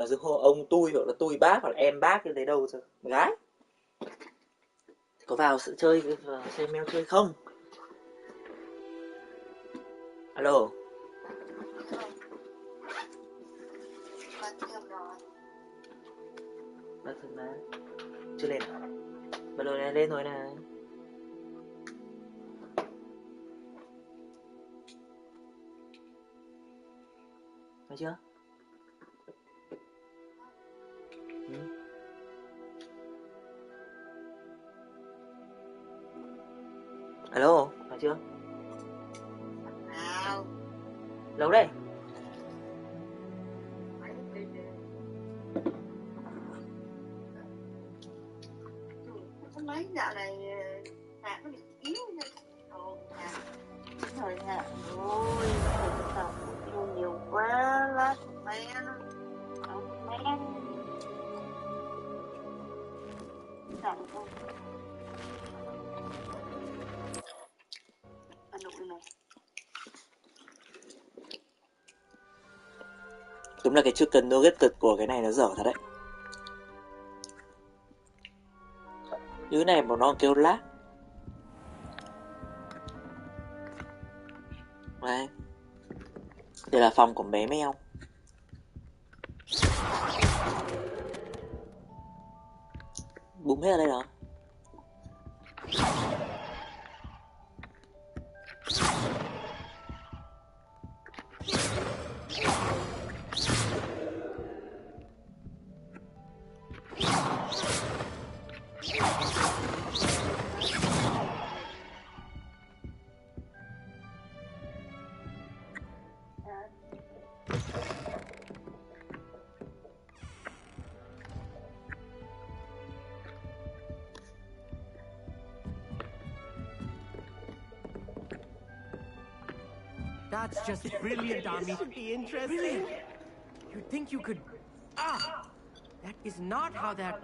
Ở dưới hồ ông tui hoặc là tui bác hoặc là em bác như thế đâu rồi. Gái. Có vào sự chơi xem mail chơi không? Alo. Bác thân má. Chưa lên à? Bắt đầu này lên rồi này. Thấy chưa? Alo, phải chưa? Nào. Lâu đây. Mấy dạo này hạt nó bị yếu nha. Ồ, hạt. Thời hạt. Ôi, thời tập yêu nhiều quá. Lát men. Không men. Chẳng không. Ăn nụ này. Đúng là cái chicken nugget của cái này nó dở thật đấy. Như này mà nó kêu lát. Đây. Đây là phòng của bé mèo. Búng hết ở đây rồi. That's just brilliant, Army. This should be interesting. Brilliant. You'd think you could... Ah! That is not how that...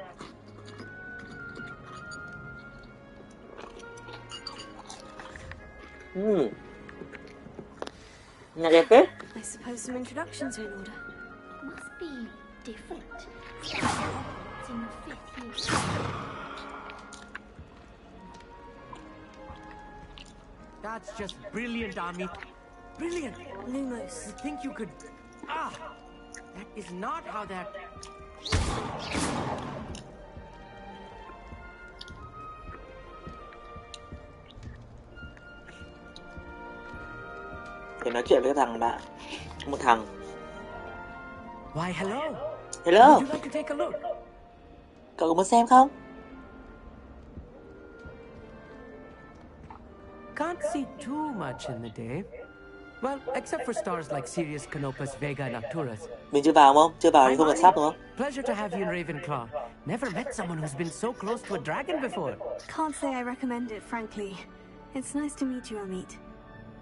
Nhà đẹp phết. I suppose some introductions are in order. Must be different. It's in the 5th year. That's just brilliant, Army. Brilliant. Lumos. You'd think you could... Ah! That is not how that... Để nói chuyện với thằng bạn. Một thằng. Why, hello. Hello. Would you like to take a look? Cậu có muốn xem không? Can't see too much in the day. Well, except for stars like Sirius, Canopus, Vega, and Arcturus. Mình chưa vào không? Chưa vào thì không được sắp đúng không? Pleasure to have you in Ravenclaw. Never met someone who's been so close to a dragon before. Can't say I recommend it, frankly. It's nice to meet you, Amit.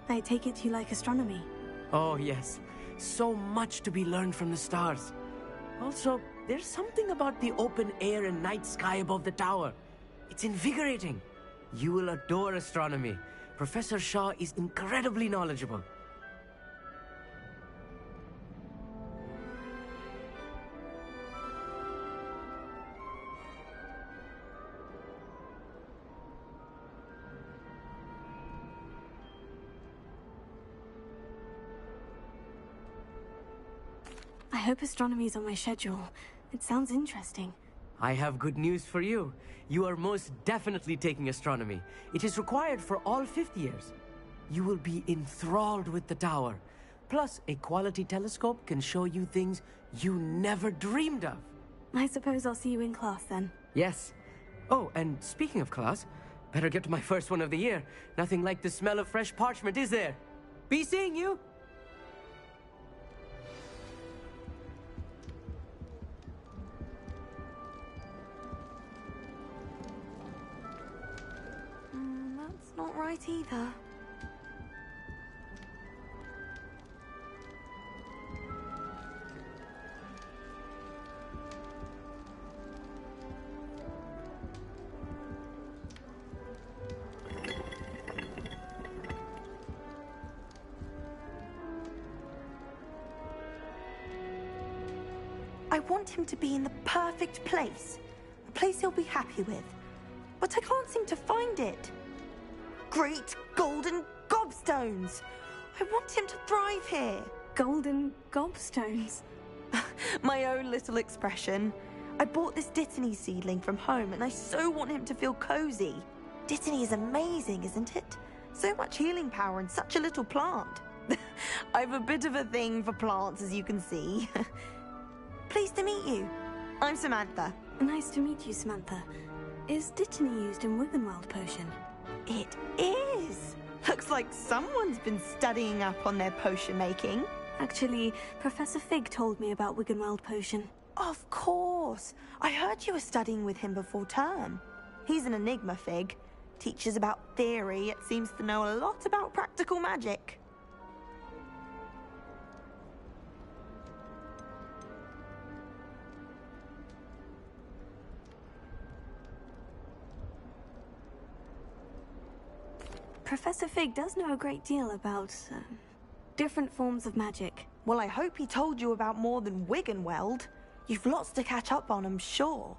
I take it you like astronomy. Oh, yes. So much to be learned from the stars. Also, there's something about the open air and night sky above the tower. It's invigorating. You will adore astronomy. Professor Shaw is incredibly knowledgeable. I hope astronomy's on my schedule. It sounds interesting. I have good news for you. You are most definitely taking astronomy. It is required for all 5th years. You will be enthralled with the tower. Plus, a quality telescope can show you things you never dreamed of. I suppose I'll see you in class then. Yes. Oh, and speaking of class, better get to my first one of the year. Nothing like the smell of fresh parchment, is there? Be seeing you! That's not right either. I want him to be in the perfect place. A place he'll be happy with. But I can't seem to find it. Great golden gobstones! I want him to thrive here. Golden gobstones. My own little expression. I bought this Dittany seedling from home and I so want him to feel cozy. Dittany is amazing, isn't it? So much healing power in such a little plant. I've a bit of a thing for plants, as you can see. Pleased to meet you. I'm Samantha. Nice to meet you, Samantha. Is Dittany used in Wiggenweld potion? It is. Looks like someone's been studying up on their potion making. Actually, Professor Fig told me about Wiggenweld potion. Of course. I heard you were studying with him before term. He's an enigma, Fig. Teaches about theory, yet seems to know a lot about practical magic. Professor Fig does know a great deal about different forms of magic. Well, I hope he told you about more than Wiggenweld. You've lots to catch up on, I'm sure.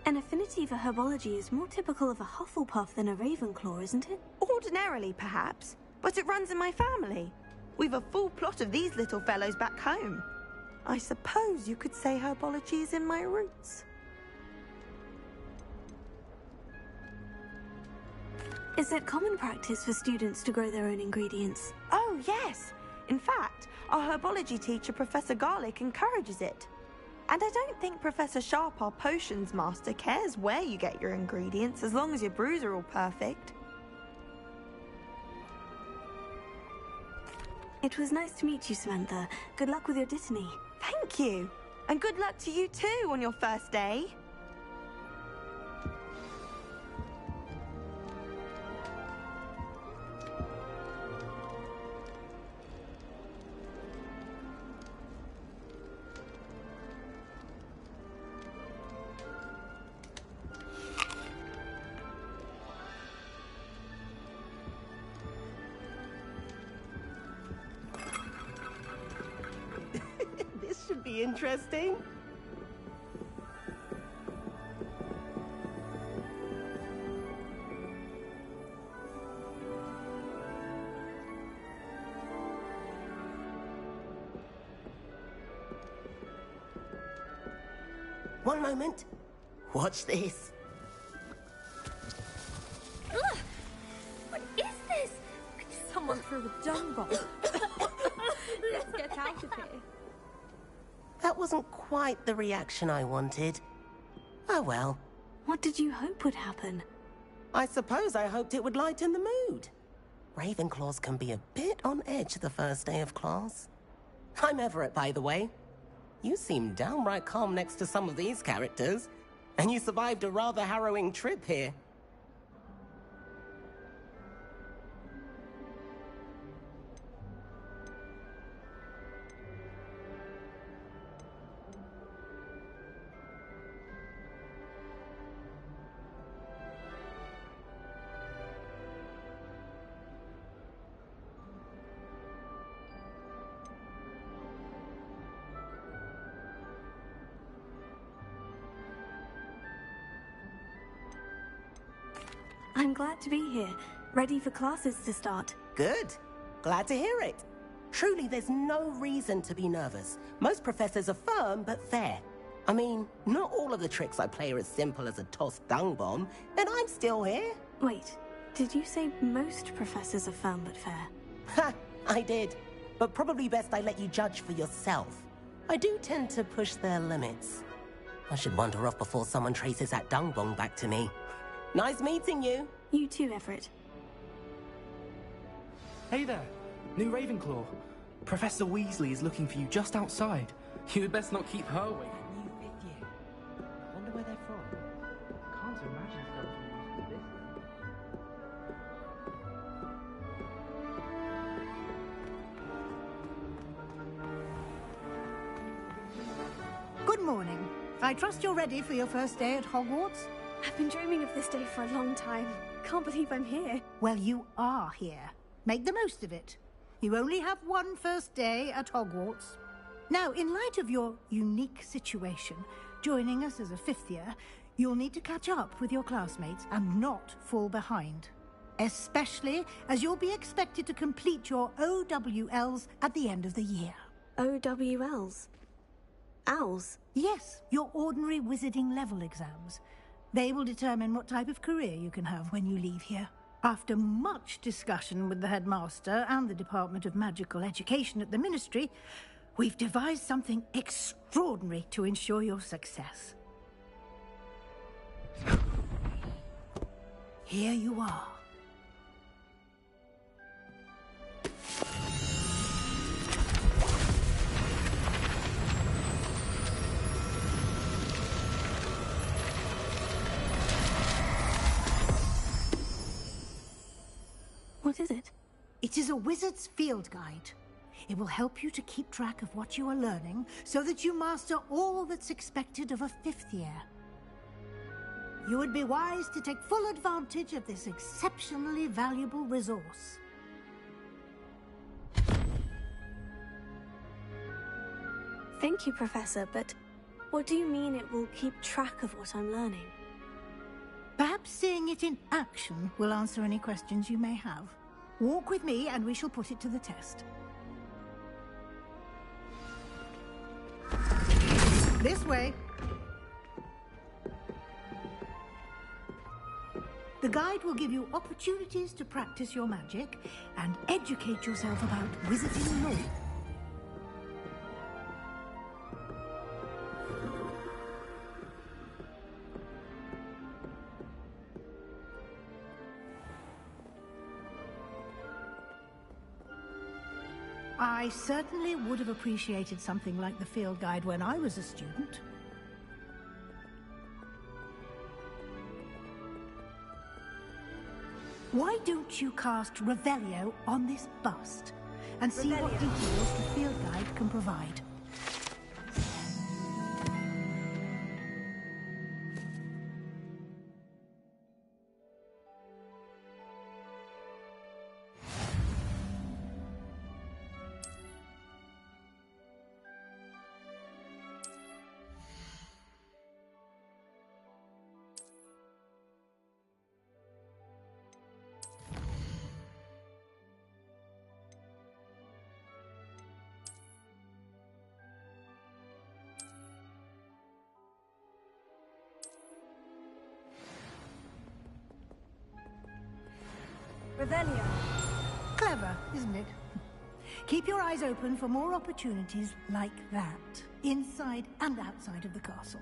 An affinity for herbology is more typical of a Hufflepuff than a Ravenclaw, isn't it? Ordinarily, perhaps, but it runs in my family. We've a full plot of these little fellows back home. I suppose you could say herbology is in my roots. Is it common practice for students to grow their own ingredients? Oh, yes. In fact, our herbology teacher, Professor Garlick, encourages it. And I don't think Professor Sharp, our potions master, cares where you get your ingredients, as long as your brews are all perfect. It was nice to meet you, Samantha. Good luck with your Dittany. Thank you. And good luck to you too on your first day. This should be interesting. One moment. Watch this. Ugh! What is this? Someone threw a dung bomb. Let's get out of here. That wasn't quite the reaction I wanted. Oh well. What did you hope would happen? I suppose I hoped it would lighten the mood. Ravenclaws can be a bit on edge the first day of class. I'm Everett, by the way. You seem downright calm next to some of these characters, and you survived a rather harrowing trip here. I'm glad to be here, ready for classes to start. Good. Glad to hear it. Truly, there's no reason to be nervous. Most professors are firm but fair. I mean, not all of the tricks I play are as simple as a tossed dung bomb, and I'm still here. Wait, did you say most professors are firm but fair? Ha! I did. But probably best I let you judge for yourself. I do tend to push their limits. I should wander off before someone traces that dung bomb back to me. Nice meeting you. You too, Everett. Hey there, new Ravenclaw. Professor Weasley is looking for you just outside. You had best not keep her waiting. New fifth year. I wonder where they're from. morning. I trust you're ready for your first day at Hogwarts? I've been dreaming of this day for a long time. Can't believe I'm here. Well, you are here. Make the most of it. You only have one first day at Hogwarts. Now, in light of your unique situation, joining us as a fifth year, you'll need to catch up with your classmates and not fall behind. Especially as you'll be expected to complete your OWLs at the end of the year. OWLs? Owls? Yes, your ordinary wizarding level exams. They will determine what type of career you can have when you leave here. After much discussion with the headmaster and the Department of Magical Education at the Ministry, we've devised something extraordinary to ensure your success. Here you are. What is it? It is a wizard's field guide. It will help you to keep track of what you are learning so that you master all that's expected of a fifth year. You would be wise to take full advantage of this exceptionally valuable resource. Thank you, Professor, but what do you mean it will keep track of what I'm learning? Perhaps seeing it in action will answer any questions you may have. Walk with me and we shall put it to the test. This way. The guide will give you opportunities to practice your magic and educate yourself about wizarding lore. I certainly would have appreciated something like the field guide when I was a student. Why don't you cast Revelio on this bust and see what details the field guide can provide? Revelio. Clever, isn't it? Keep your eyes open for more opportunities like that, inside and outside of the castle.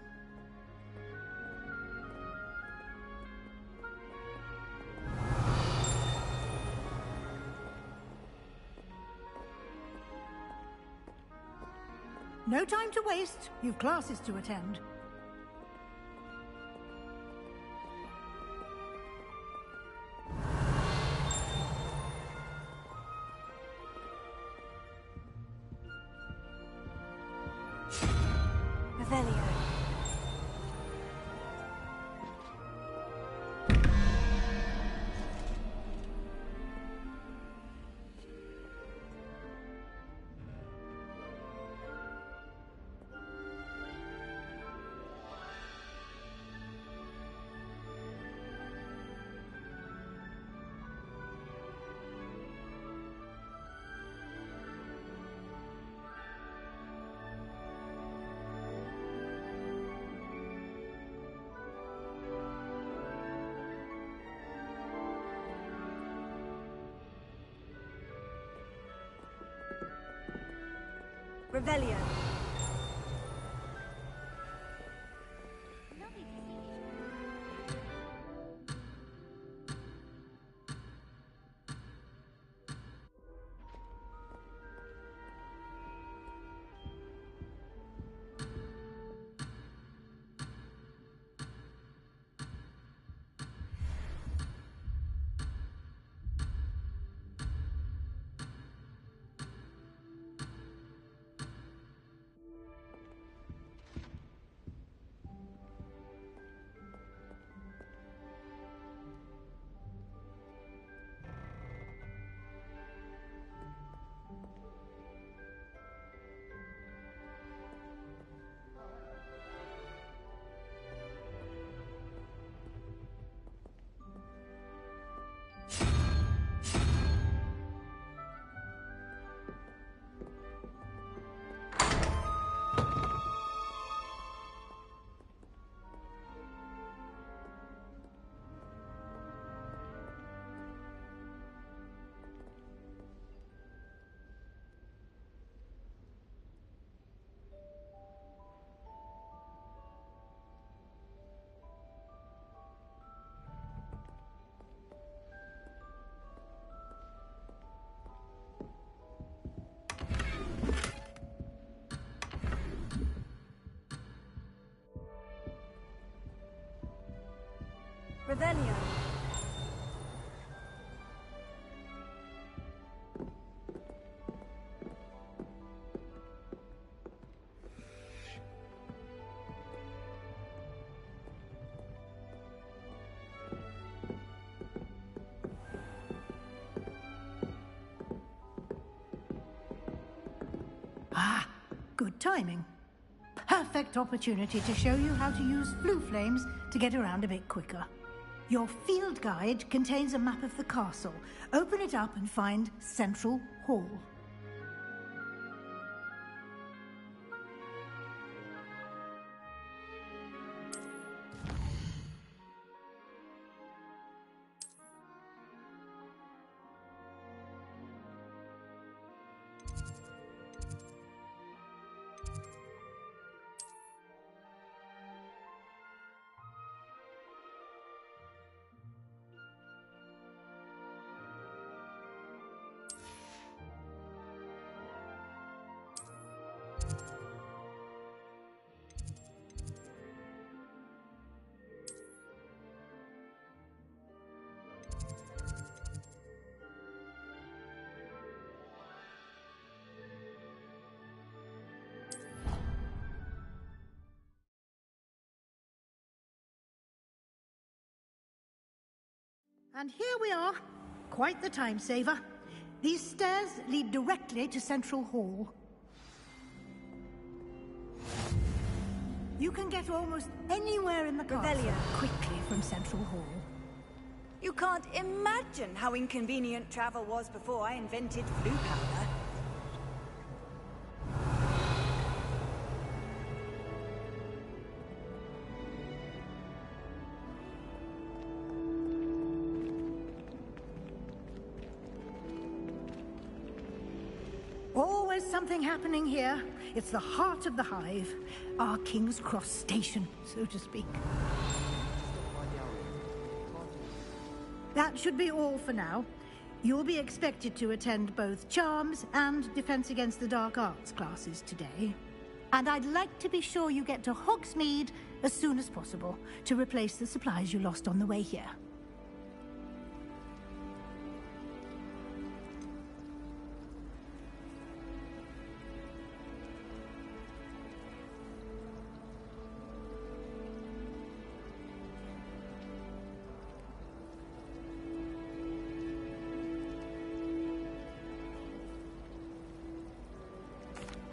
No time to waste. You've classes to attend. Revelio. Revelio. Revelio. Ah, good timing. Perfect opportunity to show you how to use flue flames to get around a bit quicker. Your field guide contains a map of the castle. Open it up and find Central Hall. And here we are. Quite the time saver. These stairs lead directly to Central Hall. You can get almost anywhere in the castle quickly from Central Hall. You can't imagine how inconvenient travel was before I invented flue powder. Always something happening here. It's the heart of the hive. Our King's Cross station, so to speak. That should be all for now. You'll be expected to attend both Charms and Defense Against the Dark Arts classes today. And I'd like to be sure you get to Hogsmeade as soon as possible to replace the supplies you lost on the way here.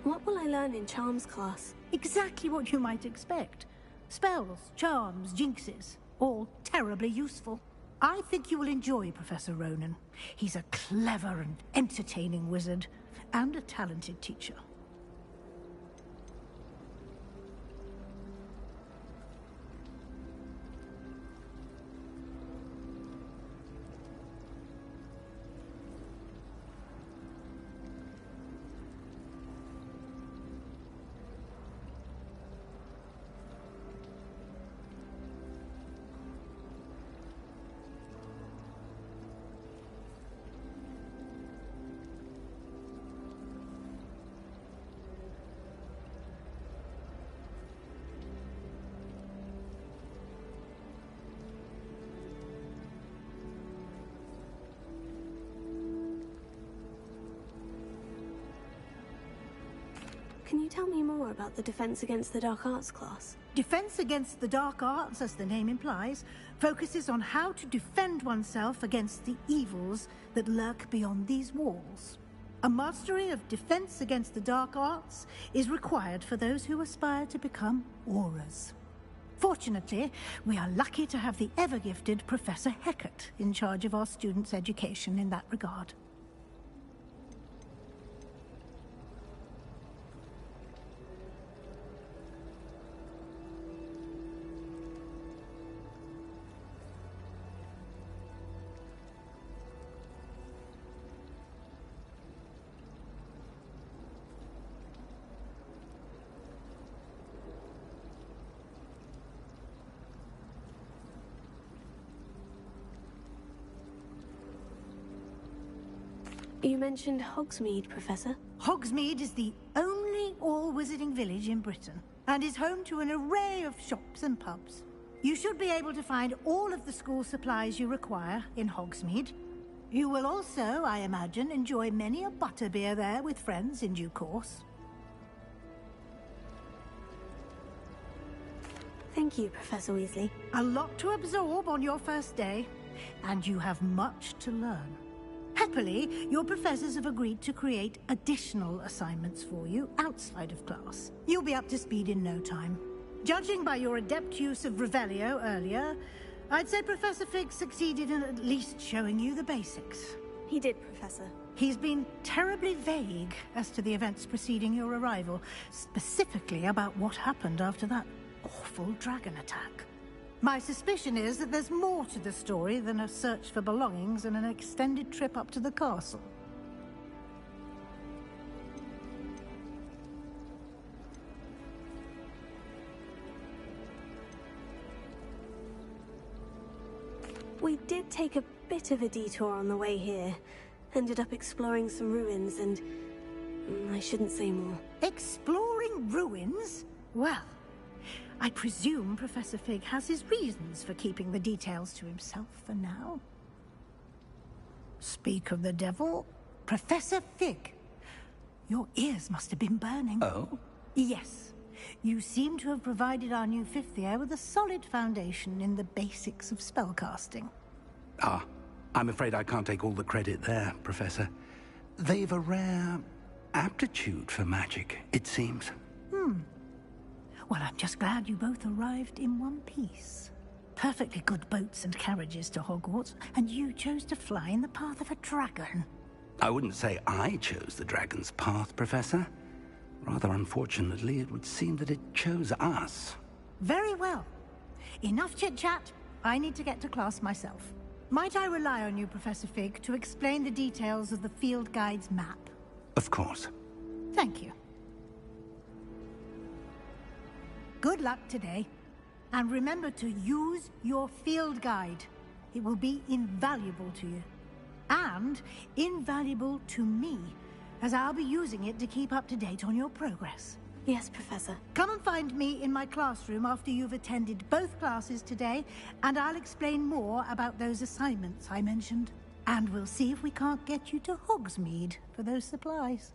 What will I learn in Charms class? Exactly what you might expect. Spells, charms, jinxes, all terribly useful. I think you will enjoy Professor Ronan. He's a clever and entertaining wizard, and a talented teacher. Can you tell me more about the Defense Against the Dark Arts class? Defense Against the Dark Arts, as the name implies, focuses on how to defend oneself against the evils that lurk beyond these walls. A mastery of Defense Against the Dark Arts is required for those who aspire to become Aurors. Fortunately, we are lucky to have the ever-gifted Professor Hecat in charge of our students' education in that regard. You mentioned Hogsmeade, Professor. Hogsmeade is the only all-wizarding village in Britain, and is home to an array of shops and pubs. You should be able to find all of the school supplies you require in Hogsmeade. You will also, I imagine, enjoy many a butterbeer there with friends in due course. Thank you, Professor Weasley. A lot to absorb on your first day, and you have much to learn. Happily, your professors have agreed to create additional assignments for you outside of class. You'll be up to speed in no time. Judging by your adept use of Revelio earlier, I'd say Professor Fig succeeded in at least showing you the basics. He did, Professor. He's been terribly vague as to the events preceding your arrival, specifically about what happened after that awful dragon attack. My suspicion is that there's more to the story than a search for belongings and an extended trip up to the castle. We did take a bit of a detour on the way here. Ended up exploring some ruins and... I shouldn't say more. Exploring ruins? Well, I presume Professor Fig has his reasons for keeping the details to himself for now. Speak of the devil, Professor Fig. Your ears must have been burning. Oh? Yes. You seem to have provided our new fifth year with a solid foundation in the basics of spellcasting. Ah, I'm afraid I can't take all the credit there, Professor. They've a rare aptitude for magic, it seems. Well, I'm just glad you both arrived in one piece. Perfectly good boats and carriages to Hogwarts, and you chose to fly in the path of a dragon. I wouldn't say I chose the dragon's path, Professor. Rather unfortunately, it would seem that it chose us. Very well. Enough chit-chat. I need to get to class myself. Might I rely on you, Professor Fig, to explain the details of the field guide's map? Of course. Thank you. Good luck today. And remember to use your field guide. It will be invaluable to you. And invaluable to me, as I'll be using it to keep up to date on your progress. Yes, Professor. Come and find me in my classroom after you've attended both classes today, and I'll explain more about those assignments I mentioned. And we'll see if we can't get you to Hogsmeade for those supplies.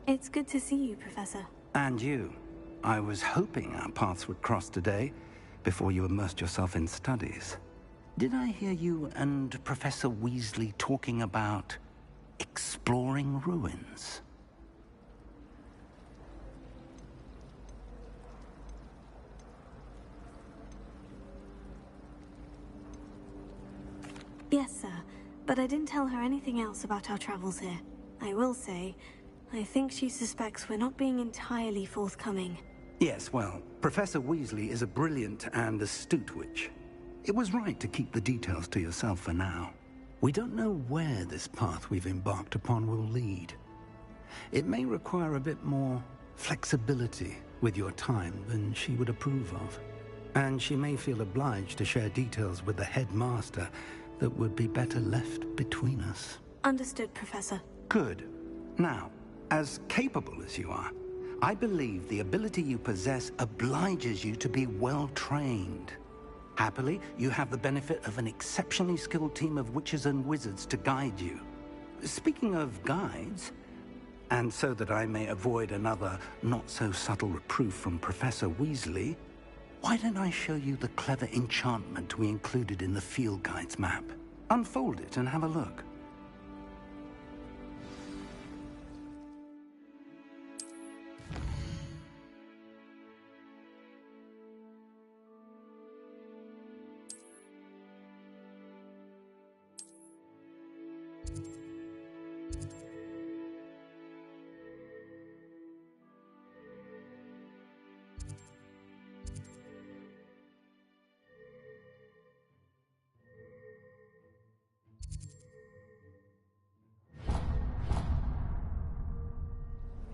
It's good to see you, Professor. And you. I was hoping our paths would cross today, before you immersed yourself in studies. Did I hear you and Professor Weasley talking about exploring ruins? Yes, sir. But I didn't tell her anything else about our travels here. I will say, I think she suspects we're not being entirely forthcoming. Yes, well, Professor Weasley is a brilliant and astute witch. It was right to keep the details to yourself for now. We don't know where this path we've embarked upon will lead. It may require a bit more flexibility with your time than she would approve of. And she may feel obliged to share details with the headmaster that would be better left between us. Understood, Professor. Good. Now, as capable as you are, I believe the ability you possess obliges you to be well trained. Happily, you have the benefit of an exceptionally skilled team of witches and wizards to guide you. Speaking of guides, and so that I may avoid another not-so-subtle reproof from Professor Weasley, why don't I show you the clever enchantment we included in the field guide's map? Unfold it and have a look.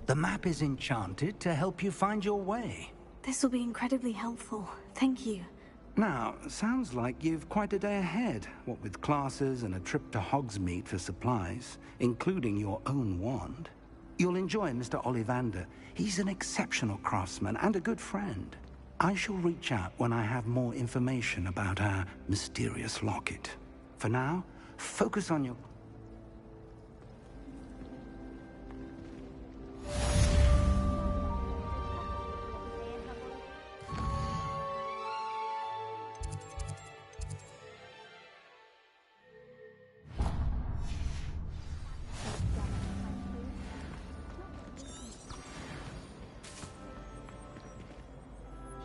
The map is enchanted to help you find your way. This will be incredibly helpful. Thank you. Now, sounds like you've quite a day ahead, what with classes and a trip to Hogsmeade for supplies, including your own wand. You'll enjoy Mr. Ollivander. He's an exceptional craftsman and a good friend. I shall reach out when I have more information about our mysterious locket. For now, focus on your...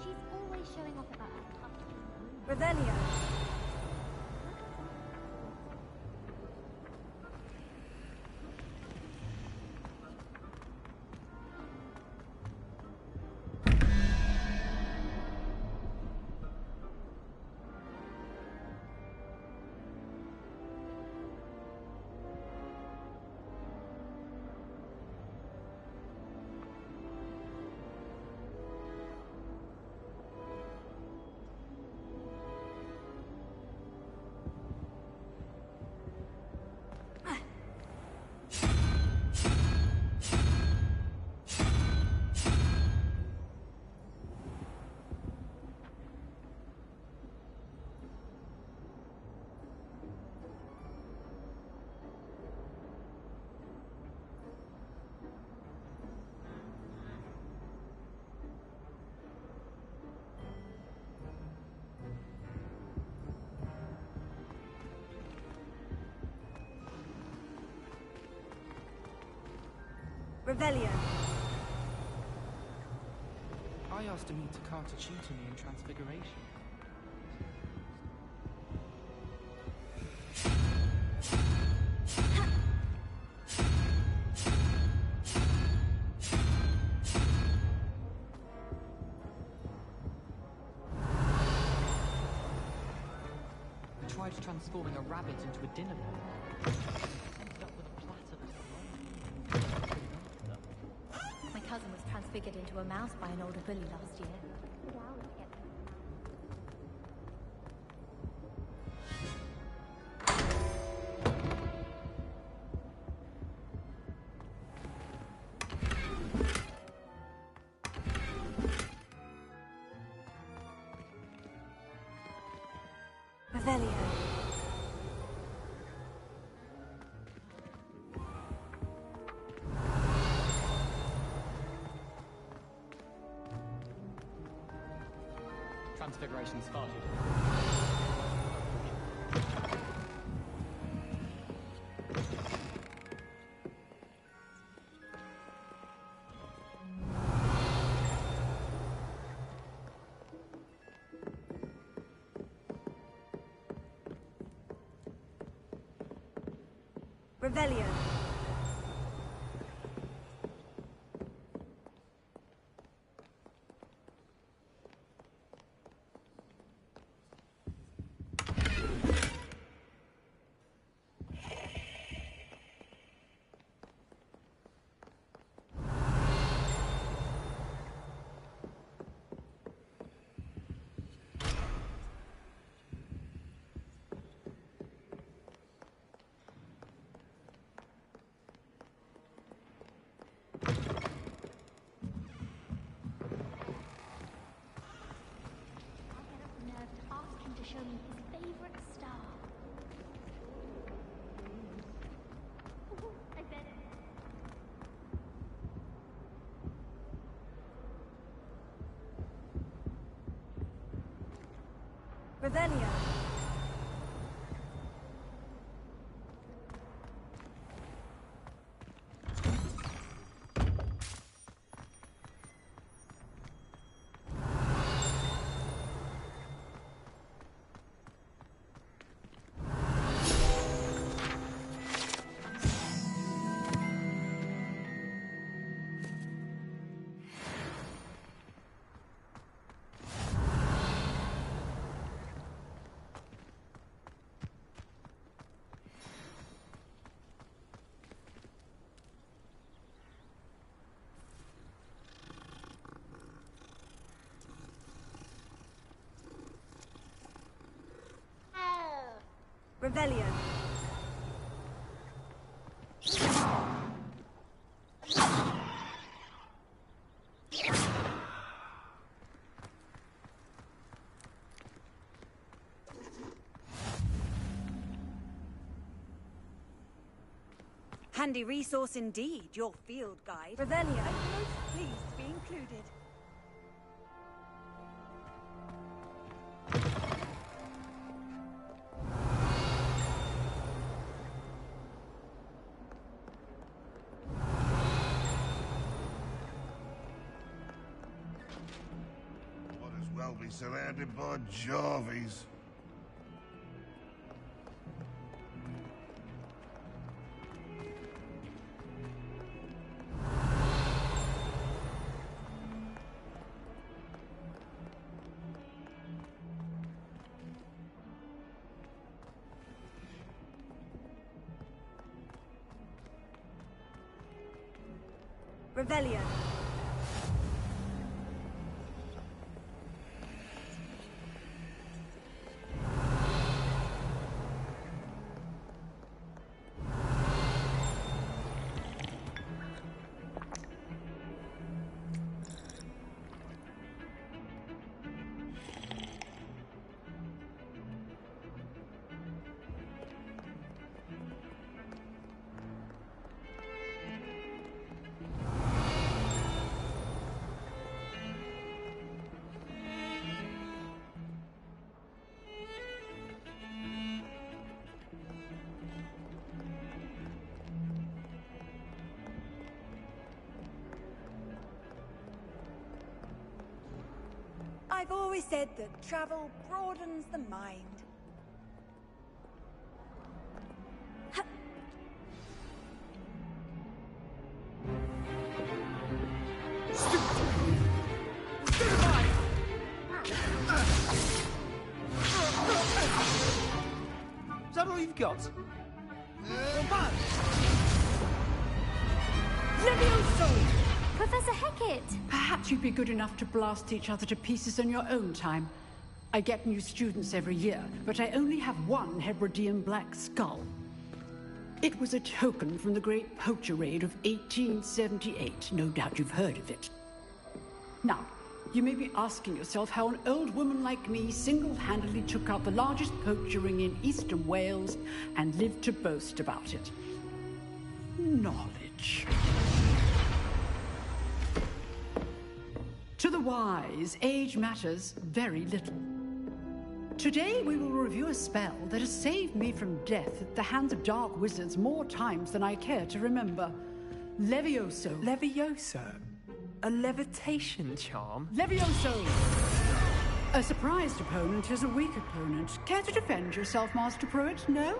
She's always showing off about her tough. Revelio. Revelio. I asked him to cast a tutor me in Transfiguration. I tried transforming a rabbit into a dinner bell. Ended up with a platter that My cousin was transfigured into a mouse by an older bully last year. Revelio. Transfiguration started. Revelio. Show me his favorite star. Ooh, I bet it. Revelio. Revelio. Handy resource indeed, your field guide. Revelio. I'm most pleased to be included. Might as well be surrounded by Jarvies. Revelio. I've always said that travel broadens the mind. Is that all you've got? Levioso! Professor Hecat! Perhaps you'd be good enough to blast each other to pieces on your own time. I get new students every year, but I only have one Hebridean black skull. It was a token from the Great Poacher Raid of 1878. No doubt you've heard of it. Now, you may be asking yourself how an old woman like me single-handedly took out the largest poacher ring in eastern Wales and lived to boast about it. Knowledge. To the wise, age matters very little. Today we will review a spell that has saved me from death at the hands of dark wizards more times than I care to remember. Levioso. Levioso? A levitation charm? Levioso! A surprised opponent is a weak opponent. Care to defend yourself, Master Pruitt? No?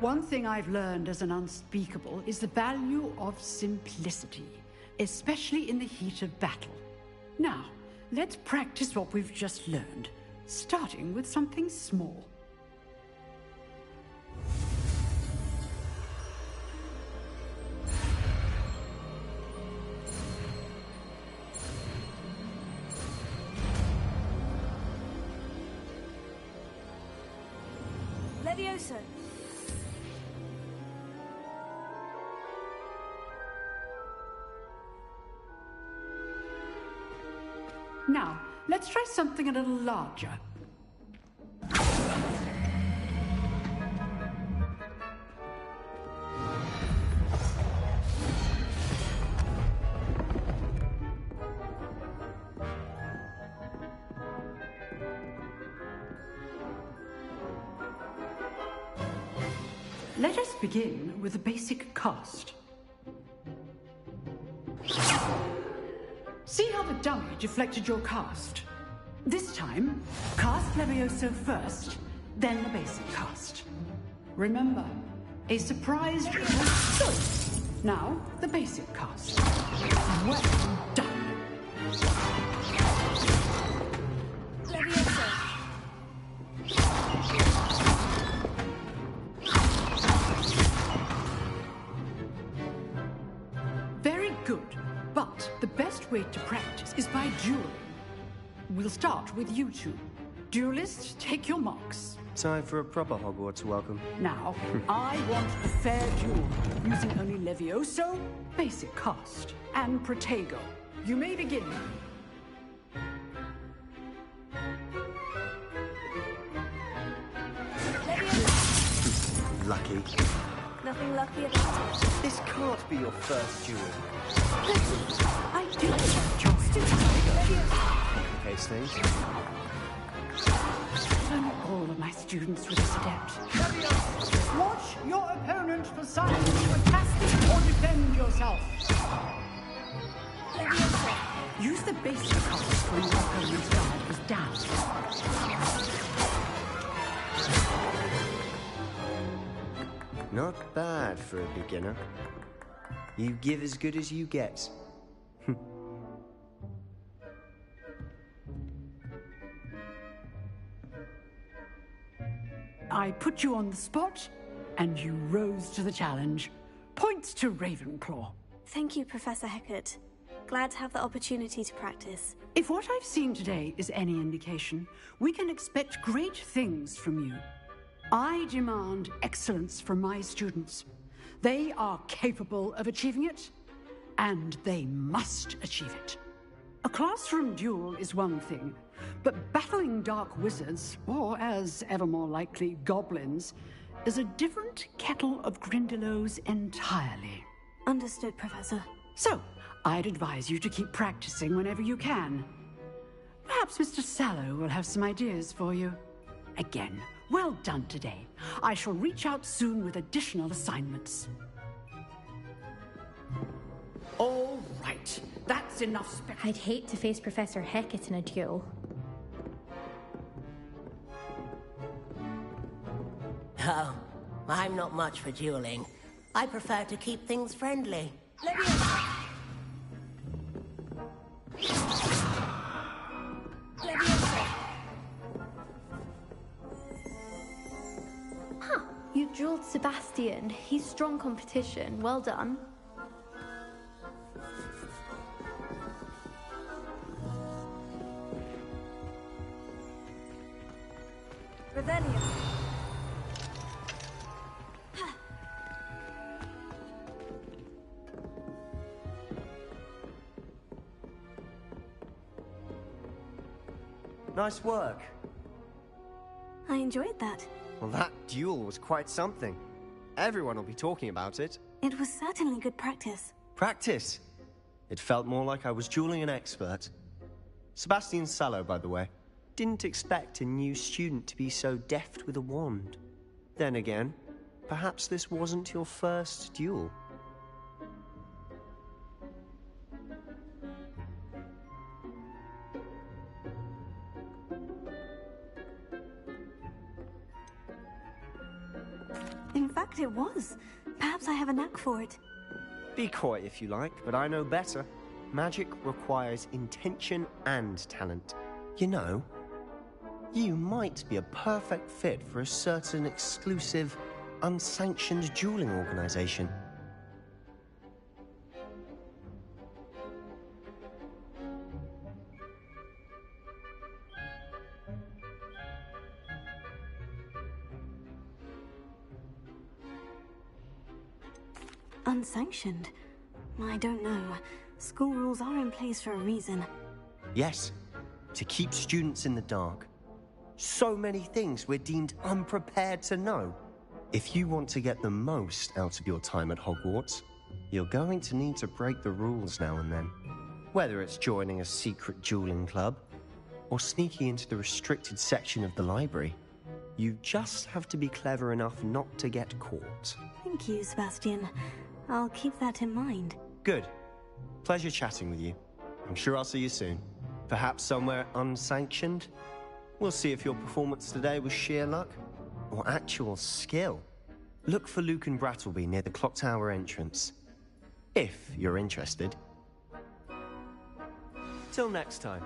One thing I've learned as an unspeakable is the value of simplicity, especially in the heat of battle. Now, let's practice what we've just learned, starting with something small. Levioso! Now, let's try something a little larger. Let us begin with a basic cast. See how the dummy deflected your cast? This time, cast Levioso first, then the basic cast. Remember, a surprise... So, now, the basic cast. Well done. Levioso! Very good, but the best way to practice is by dueling. We'll start with you two. Duelists, take your marks. Time for a proper Hogwarts welcome. Now, I want a fair duel, using only Levioso, basic cast, and Protego. You may begin. lucky. Nothing lucky about it. This can't be your first duel. I do just Complicates things. Not all of my students were this adept. Watch your opponent for signs to attack or defend yourself. Use the basic cards when your opponent's guard is down. Not bad for a beginner. You give as good as you get. I put you on the spot, and you rose to the challenge. Points to Ravenclaw. Thank you, Professor Hecat. Glad to have the opportunity to practice. If what I've seen today is any indication, we can expect great things from you. I demand excellence from my students. They are capable of achieving it, and they must achieve it. A classroom duel is one thing, but battling dark wizards, or as ever more likely, goblins, is a different kettle of Grindylows entirely. Understood, Professor. So, I'd advise you to keep practicing whenever you can. Perhaps Mr. Sallow will have some ideas for you. Again, well done today. I shall reach out soon with additional assignments. All right, that's enough I'd hate to face Professor Hecat in a duel. Oh, I'm not much for dueling. I prefer to keep things friendly. Huh, you dueled Sebastian. He's strong competition. Well done. Revelio. Nice work. I enjoyed that. Well, that duel was quite something. Everyone will be talking about it. It was certainly good practice. Practice? It felt more like I was dueling an expert. Sebastian Sallow, by the way. Didn't expect a new student to be so deft with a wand. Then again, perhaps this wasn't your first duel. In fact, it was. Perhaps I have a knack for it. Be coy if you like, but I know better. Magic requires intention and talent. You know, you might be a perfect fit for a certain exclusive, unsanctioned dueling organization. Unsanctioned? I don't know. School rules are in place for a reason. Yes, to keep students in the dark. So many things we're deemed unprepared to know. If you want to get the most out of your time at Hogwarts, you're going to need to break the rules now and then. Whether it's joining a secret dueling club, or sneaking into the restricted section of the library, you just have to be clever enough not to get caught. Thank you, Sebastian. I'll keep that in mind. Good. Pleasure chatting with you. I'm sure I'll see you soon. Perhaps somewhere unsanctioned? We'll see if your performance today was sheer luck or actual skill. Look for Luke and Brattleby near the clock tower entrance. If you're interested. Till next time.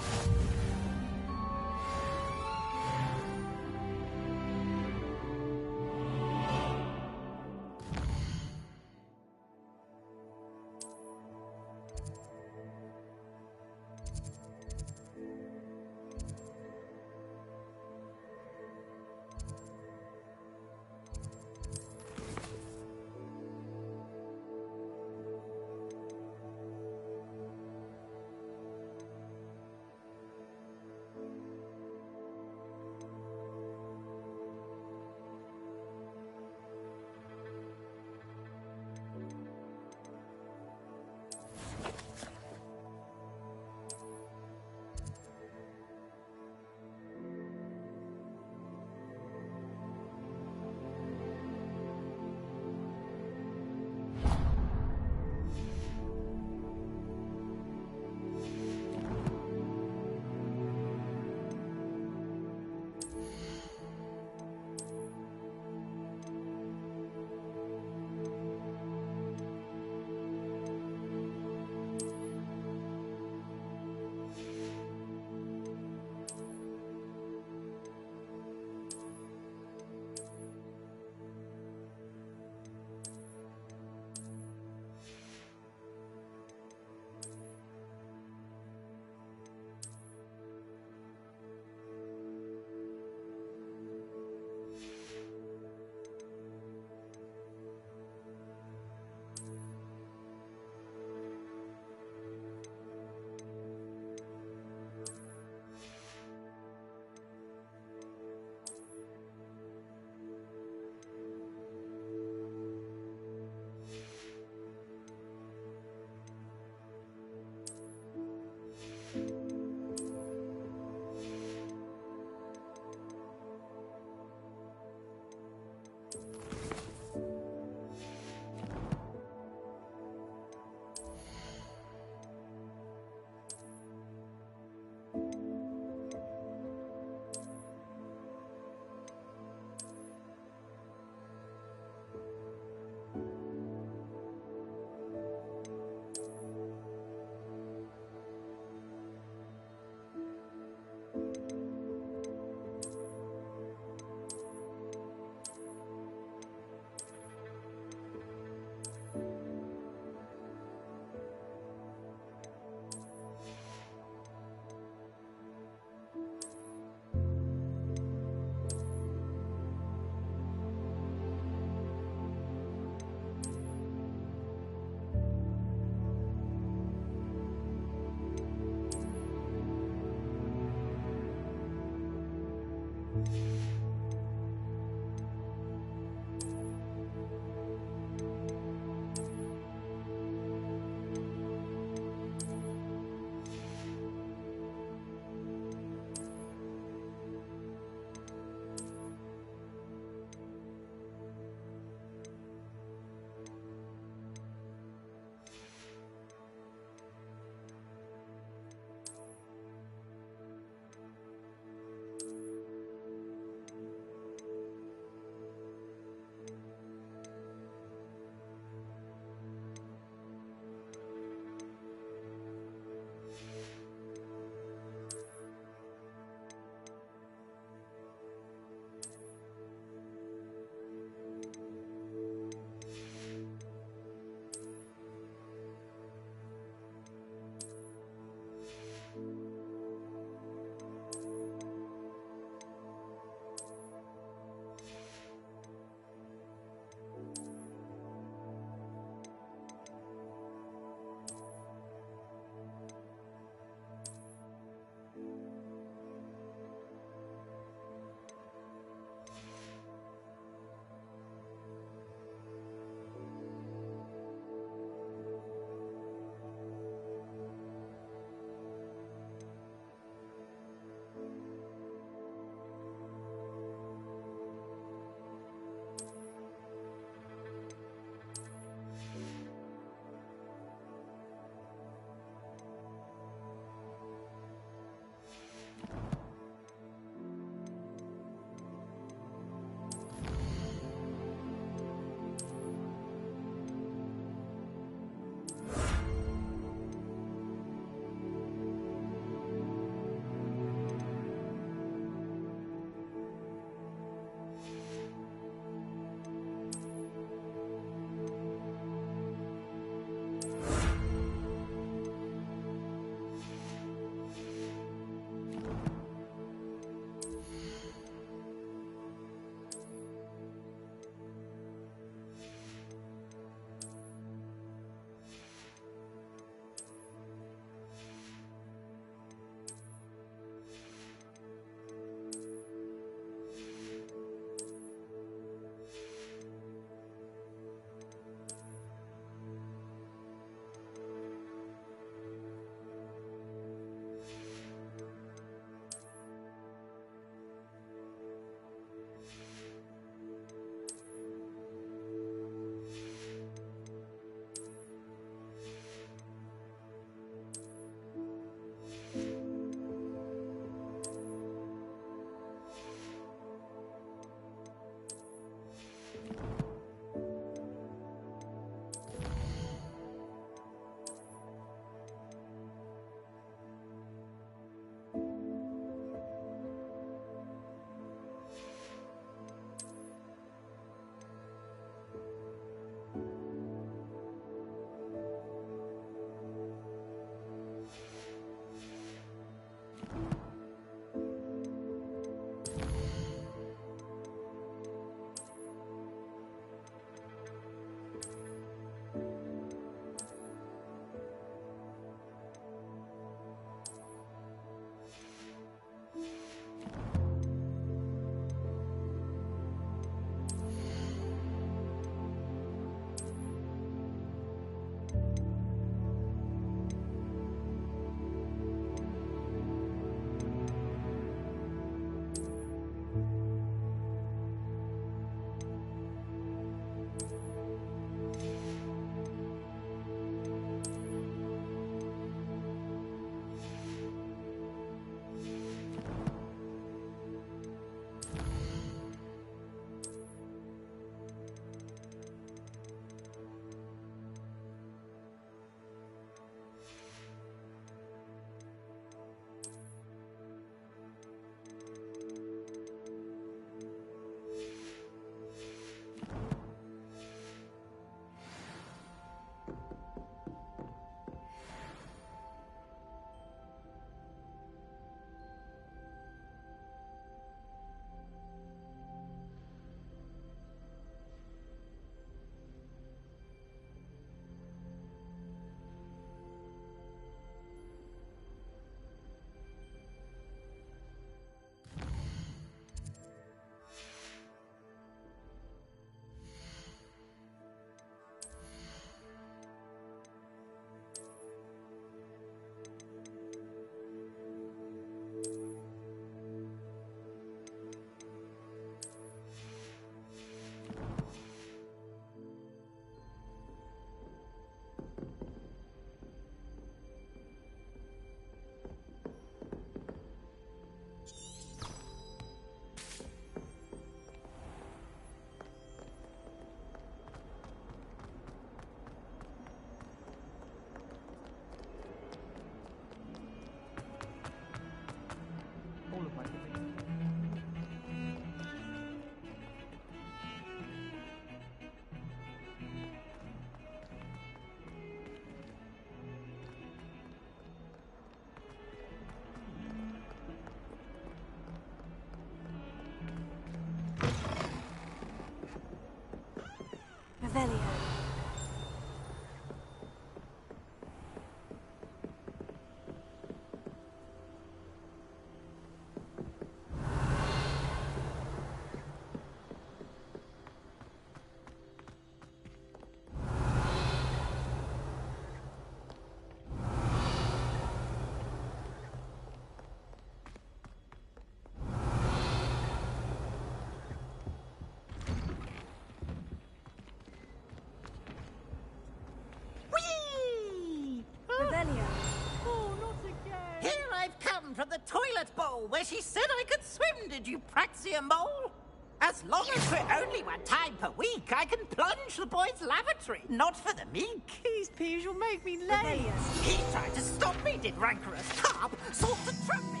at the toilet bowl where she said I could swim, did you praxia mole? As long as we're only 1 time per week, I can plunge the boys' lavatory, not for the meek. Please, please, you'll make me late. He tried to stop me, did rancorous carp, sought to trap me.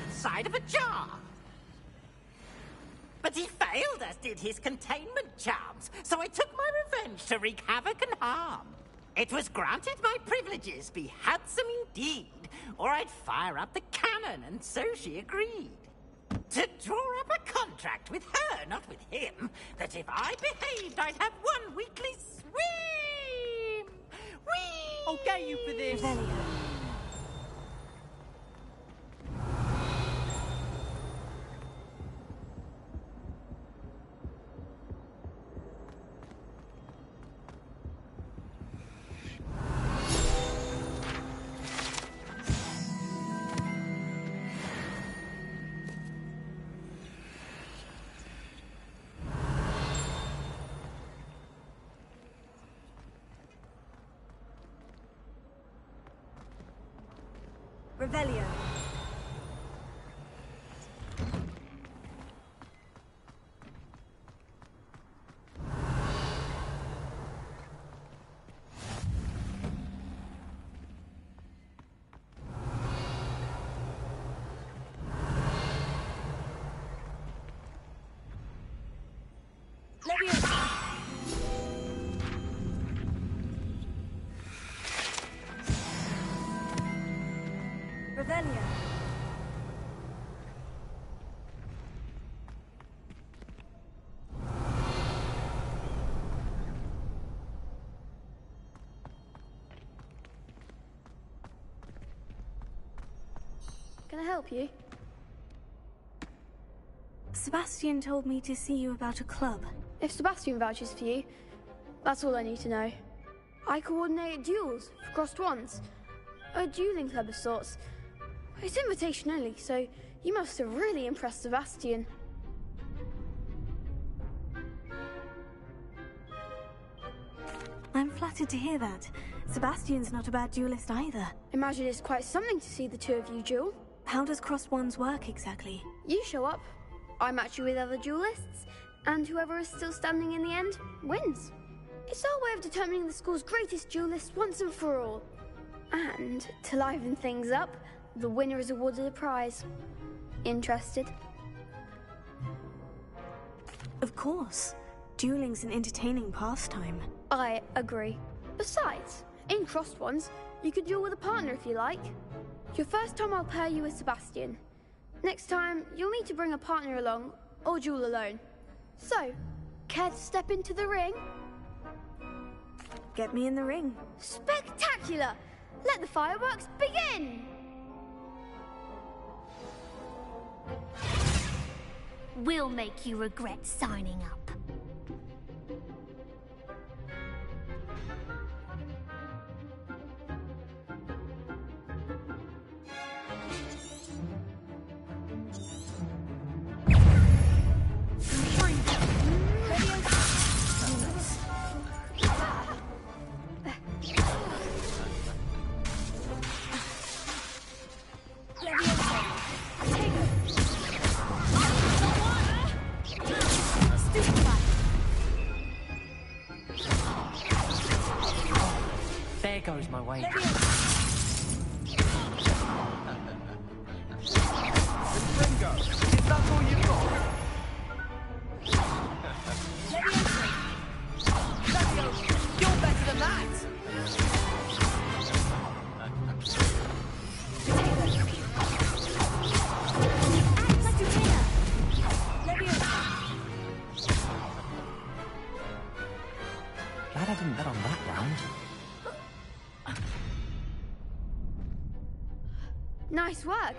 Inside of a jar. But he failed, as did his containment charms, so I took my revenge to wreak havoc and harm. It was granted my privileges be handsome indeed, or I'd fire up the cannon, and so she agreed. To draw up a contract with her, not with him, that if I behaved, I'd have 1 weekly swim! Whee! I'll get you for this! Revelio. Revelio. Can I help you? Sebastian told me to see you about a club. If Sebastian vouches for you, that's all I need to know. I coordinate duels for crossed ones. A dueling club of sorts. It's invitation only, so you must have really impressed Sebastian. I'm flattered to hear that. Sebastian's not a bad duelist either. Imagine it's quite something to see the 2 of you duel. How does crossed ones work exactly? You show up, I match you with other duelists, and whoever is still standing in the end wins. It's our way of determining the school's greatest duelist once and for all. And to liven things up, the winner is awarded a prize. Interested? Of course. Dueling's an entertaining pastime. I agree. Besides, in crossed ones, you could duel with a partner if you like. Your first time I'll pair you with Sebastian. Next time, you'll need to bring a partner along, or duel alone. So, care to step into the ring? Get me in the ring. Spectacular! Let the fireworks begin! We'll make you regret signing up. There goes my way. Ringo, is that all you've got? Levio, you're better than that! Glad I didn't bet on that round. Nice work.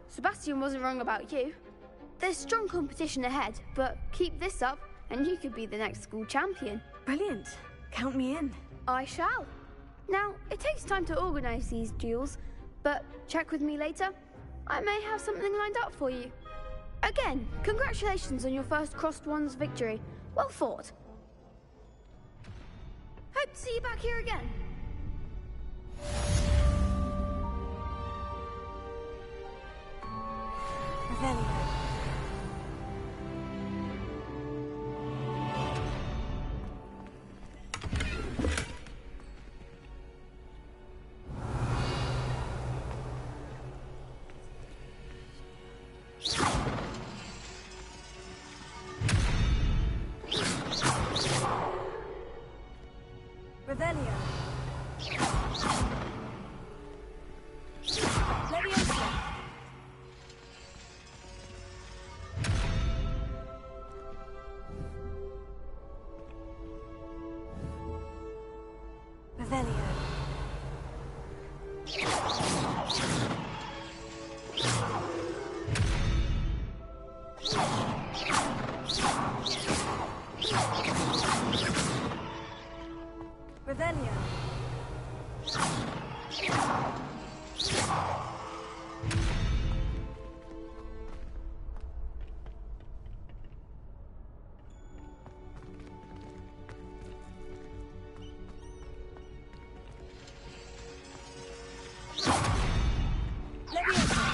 Sebastian wasn't wrong about you. There's strong competition ahead, but keep this up and you could be the next school champion. Brilliant. Count me in. I shall. Now, it takes time to organise these duels, but check with me later. I may have something lined up for you. Again, congratulations on your first crossed ones victory. Well fought. Hope to see you back here again. Revelio. Revelio. Leviosa. Revelio. Revelio. Leviosa.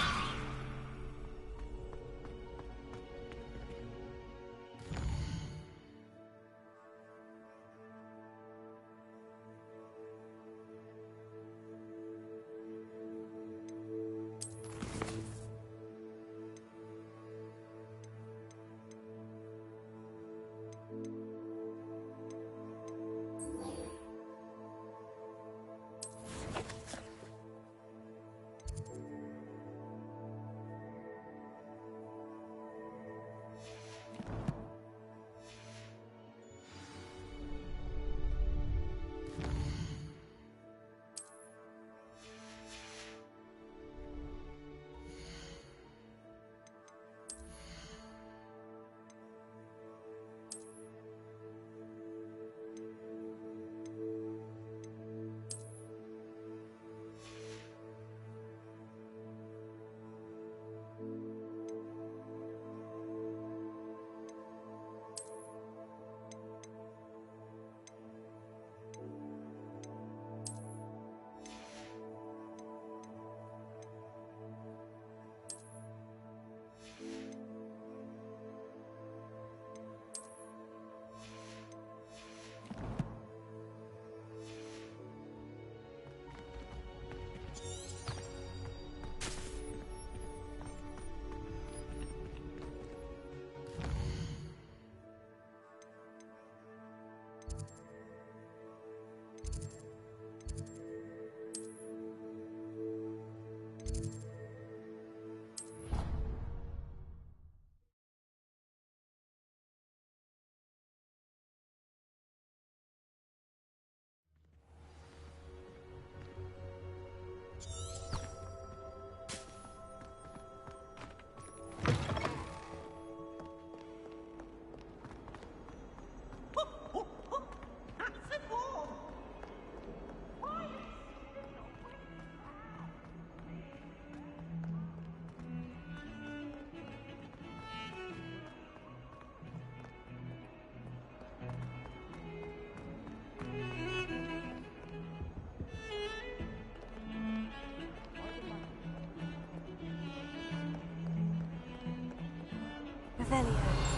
Revelio.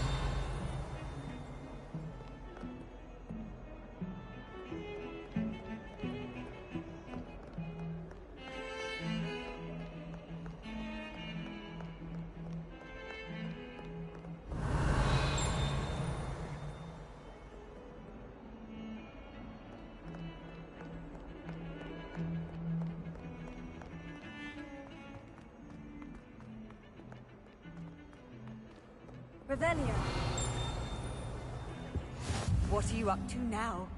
Revelio. What are you up to now?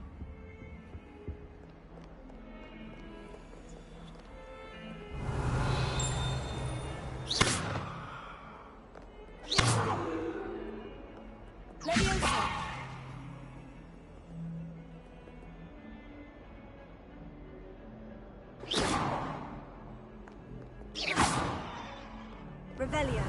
Leviosa. Revelio.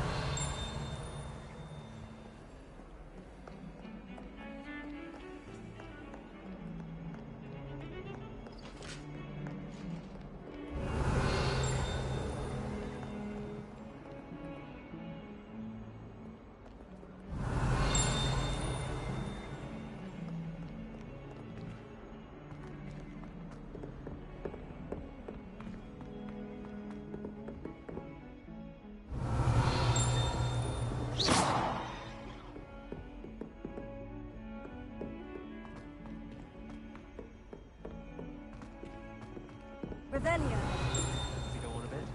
Revelio. Does he go on a bit?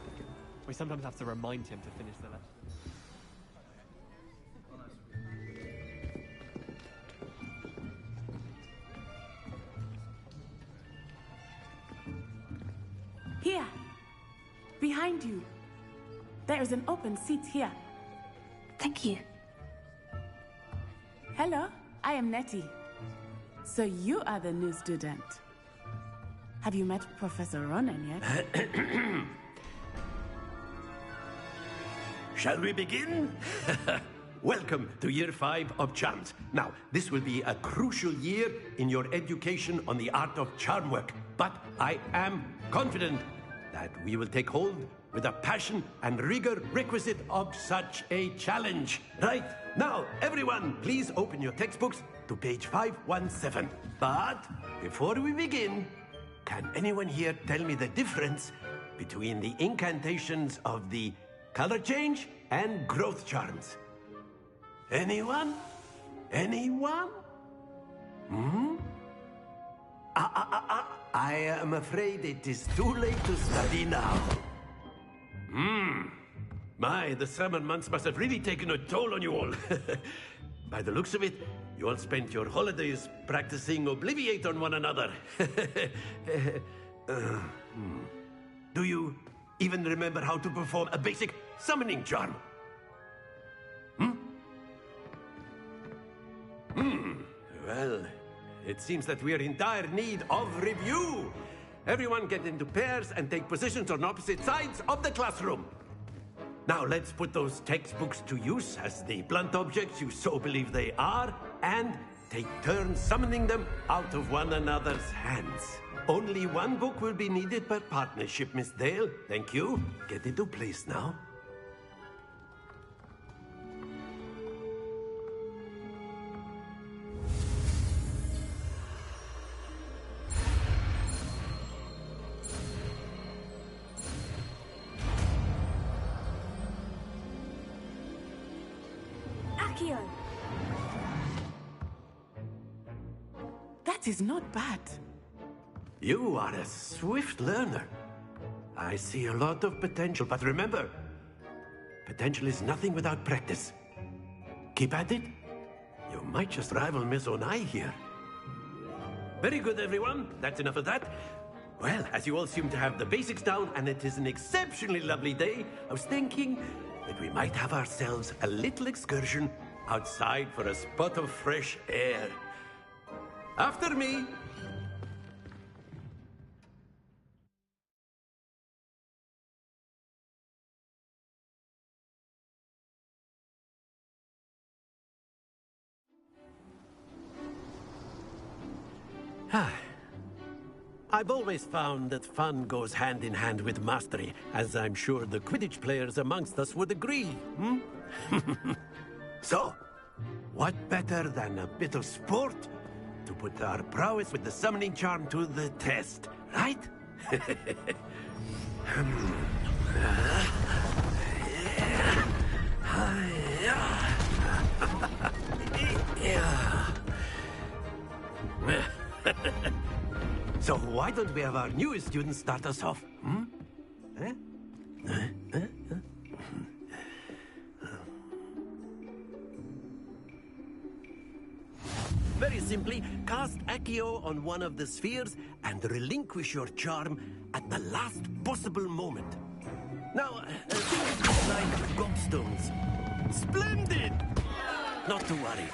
We sometimes have to remind him to finish the lesson. Here. Behind you. There is an open seat here. Thank you. Hello, I am Nettie. So you are the new student. Have you met Professor Ronan yet? Shall we begin? Welcome to Year 5 of Charms. Now, this will be a crucial year in your education on the art of charm work, but I am confident that we will take hold with the passion and rigor requisite of such a challenge. Right, now, everyone, please open your textbooks to page 517. But before we begin, can anyone here tell me the difference between the incantations of the color change and growth charms? Anyone? Anyone? I am afraid it is too late to study now. My, the summer months must have really taken a toll on you all. By the looks of it, you all spent your holidays practicing Obliviate on one another. Do you even remember how to perform a basic summoning charm? Well, it seems that we are in dire need of review. Everyone get into pairs and take positions on opposite sides of the classroom. Now let's put those textbooks to use as the blunt objects you so believe they are, and take turns summoning them out of one another's hands. Only one book will be needed per partnership, Miss Dale. Thank you. Get into place now. Accio! That is not bad. You are a swift learner. I see a lot of potential, but remember, potential is nothing without practice. Keep at it. You might just rival Miss Onai here. Very good, everyone. That's enough of that. Well, as you all seem to have the basics down, and it is an exceptionally lovely day, I was thinking that we might have ourselves a little excursion outside for a spot of fresh air. After me. I've always found that fun goes hand in hand with mastery, as I'm sure the Quidditch players amongst us would agree, So, what better than a bit of sport to put our prowess with the summoning charm to the test, right? So why don't we have our newest student start us off? Very simply, cast Accio on one of the spheres and relinquish your charm at the last possible moment. Now, think of this like gobstones. Splendid! Not to worry.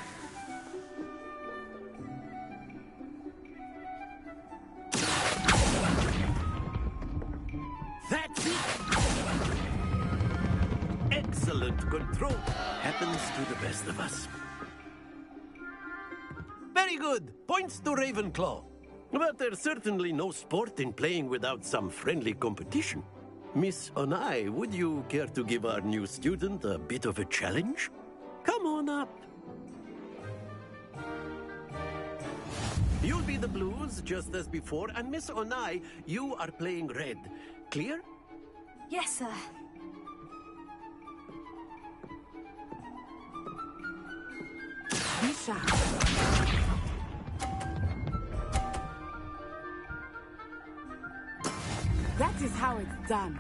That's it! Excellent control. Happens to the best of us. Very good. Points to Ravenclaw. But there's certainly no sport in playing without some friendly competition. Miss Onai, would you care to give our new student a bit of a challenge? Come on up. You'll be the blues, just as before, and Miss Onai, you are playing red. Clear? Yes, sir. Misha. That is how it's done.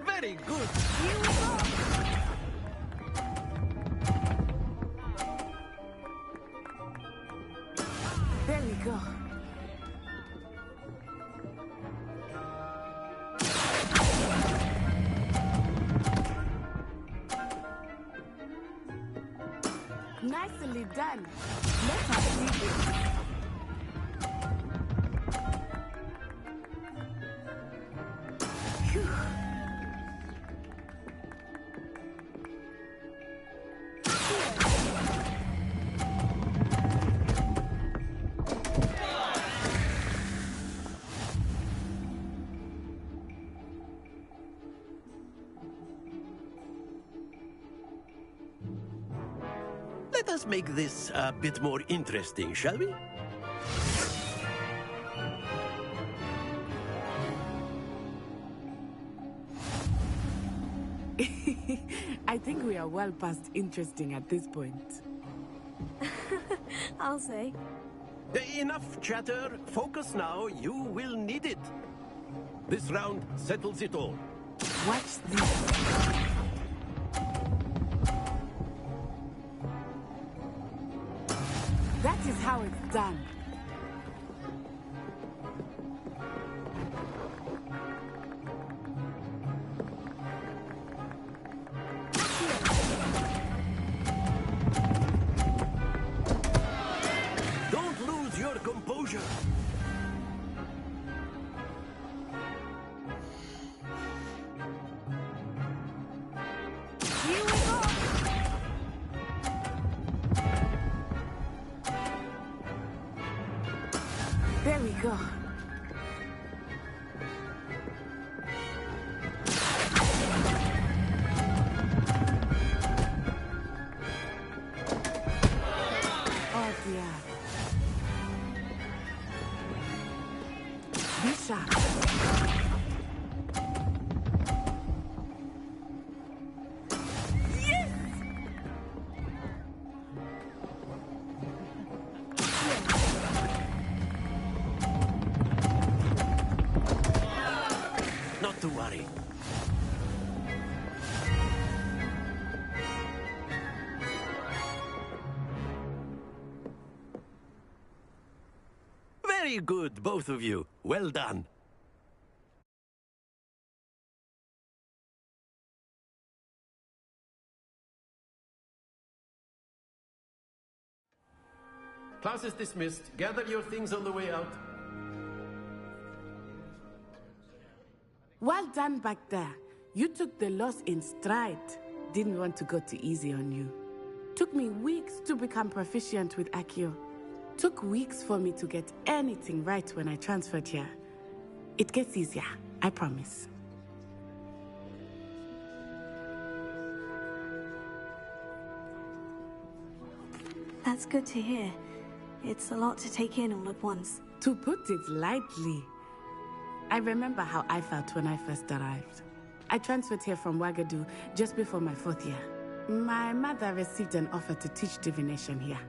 Very good. There we go. Nicely done. Let us see this. Phew. Let us make this a bit more interesting, shall we? I think we are well past interesting at this point. I'll say. Enough chatter. Focus now. You will need it. This round settles it all. Watch this. That is how it's done. Don't lose your composure. Here we go. There we go. Oh dear. Be sharp. Yes! Not to worry. Very good, both of you. Well done. Class is dismissed. Gather your things on the way out. Well done back there. You took the loss in stride. Didn't want to go too easy on you. Took me weeks to become proficient with Accio. Took weeks for me to get anything right when I transferred here. It gets easier, I promise. That's good to hear. It's a lot to take in all at once. To put it lightly, I remember how I felt when I first arrived. I transferred here from Ouagadougou just before my 4th year. My mother received an offer to teach divination here.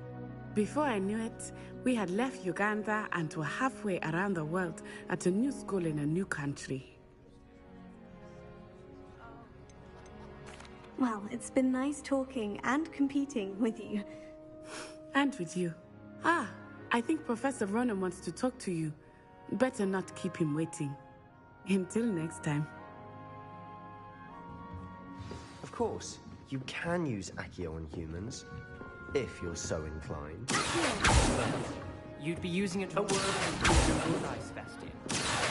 Before I knew it, we had left Uganda and were halfway around the world at a new school in a new country. Well, it's been nice talking and competing with you. And with you. Ah, I think Professor Ronan wants to talk to you. Better not keep him waiting. Until next time. Of course, you can use Accio on humans, if you're so inclined. You'd be using it to work on your eyes, Sebastian.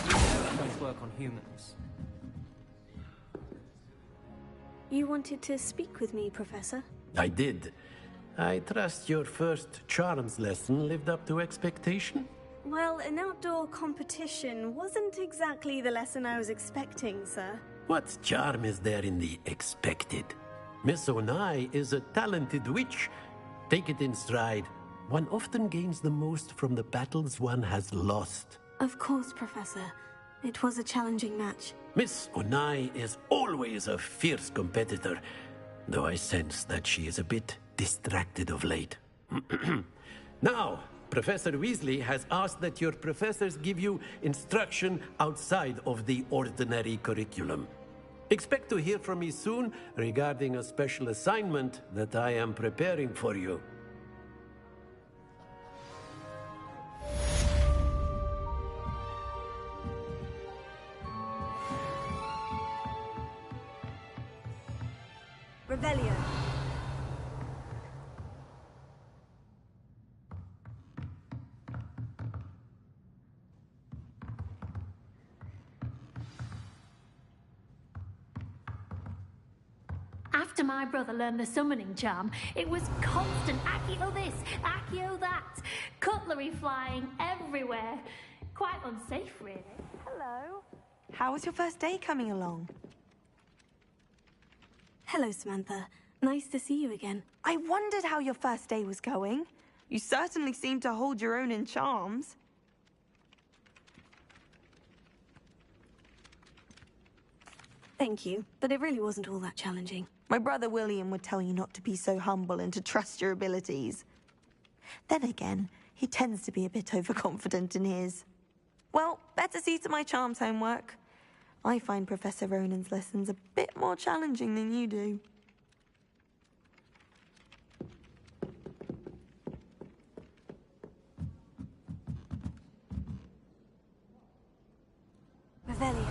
You know it won't work on humans. You wanted to speak with me, Professor? I did. I trust your first charms lesson lived up to expectation? Well, an outdoor competition wasn't exactly the lesson I was expecting, sir. What charm is there in the expected? Miss Onai is a talented witch. Take it in stride. One often gains the most from the battles one has lost. Of course, Professor. It was a challenging match. Miss Onai is always a fierce competitor, though I sense that she is a bit distracted of late. Now, Professor Weasley has asked that your professors give you instruction outside of the ordinary curriculum. Expect to hear from me soon regarding a special assignment that I am preparing for you. Revelio. After my brother learned the summoning charm, it was constant Accio this, Accio that, cutlery flying everywhere. Quite unsafe, really. Hello. How was your first day coming along? Hello, Samantha. Nice to see you again. I wondered how your first day was going. You certainly seem to hold your own in charms. Thank you, but it really wasn't all that challenging. My brother William would tell you not to be so humble and to trust your abilities. Then again, he tends to be a bit overconfident in his. Well, better see to my charms homework. I find Professor Ronan's lessons a bit more challenging than you do. Revelio.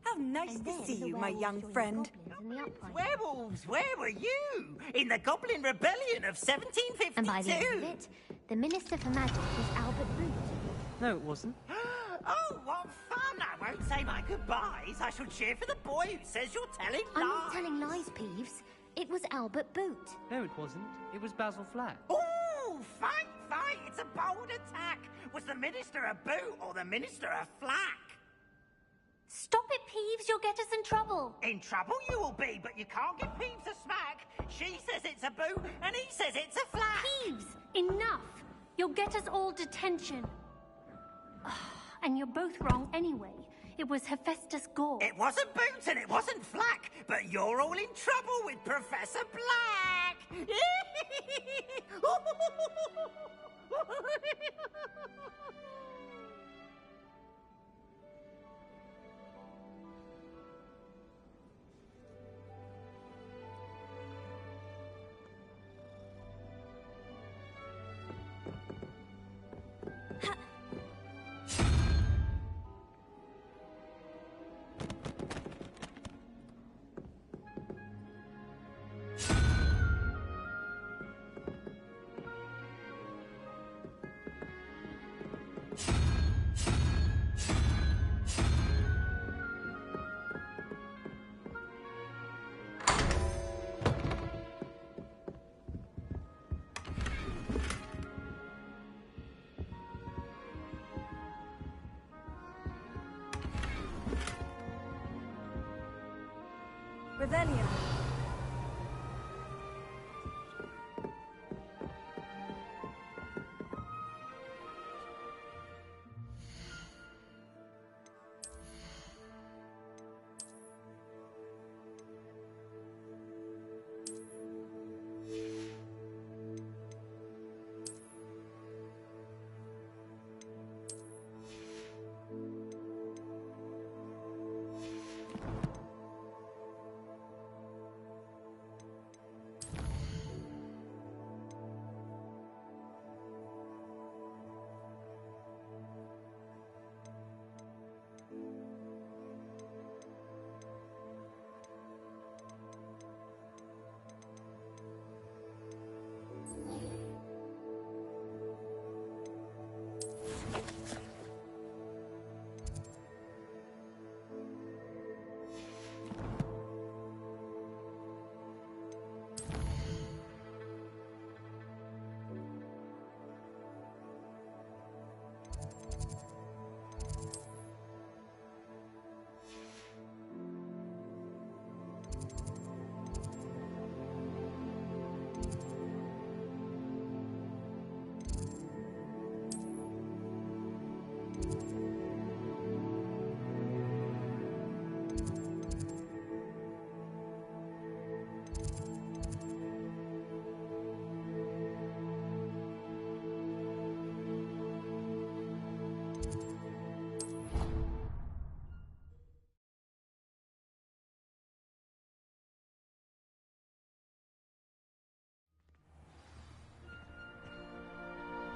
How nice to see you, my young friend. Werewolves, where were you? In the Goblin Rebellion of 1752? And by the end of it, the Minister for Magic was Albert Boot. No, it wasn't. Oh, what fun! I won't say my goodbyes. I shall cheer for the boy who says you're telling lies. I'm not telling lies, Peeves. It was Albert Boot. No, it wasn't. It was Basil Flack. Oh, fight, fight! It's a bold attack. Was the Minister a boot or the Minister a flack? Stop it, Peeves. You'll get us in trouble. In trouble you will be, but you can't give Peeves a smack. She says it's a boot, and he says it's a flack. Peeves, enough. You'll get us all detention. And you're both wrong anyway. It was Hephaestus Gore. It wasn't Boot and it wasn't Flack, but you're all in trouble with Professor Black. Revelio.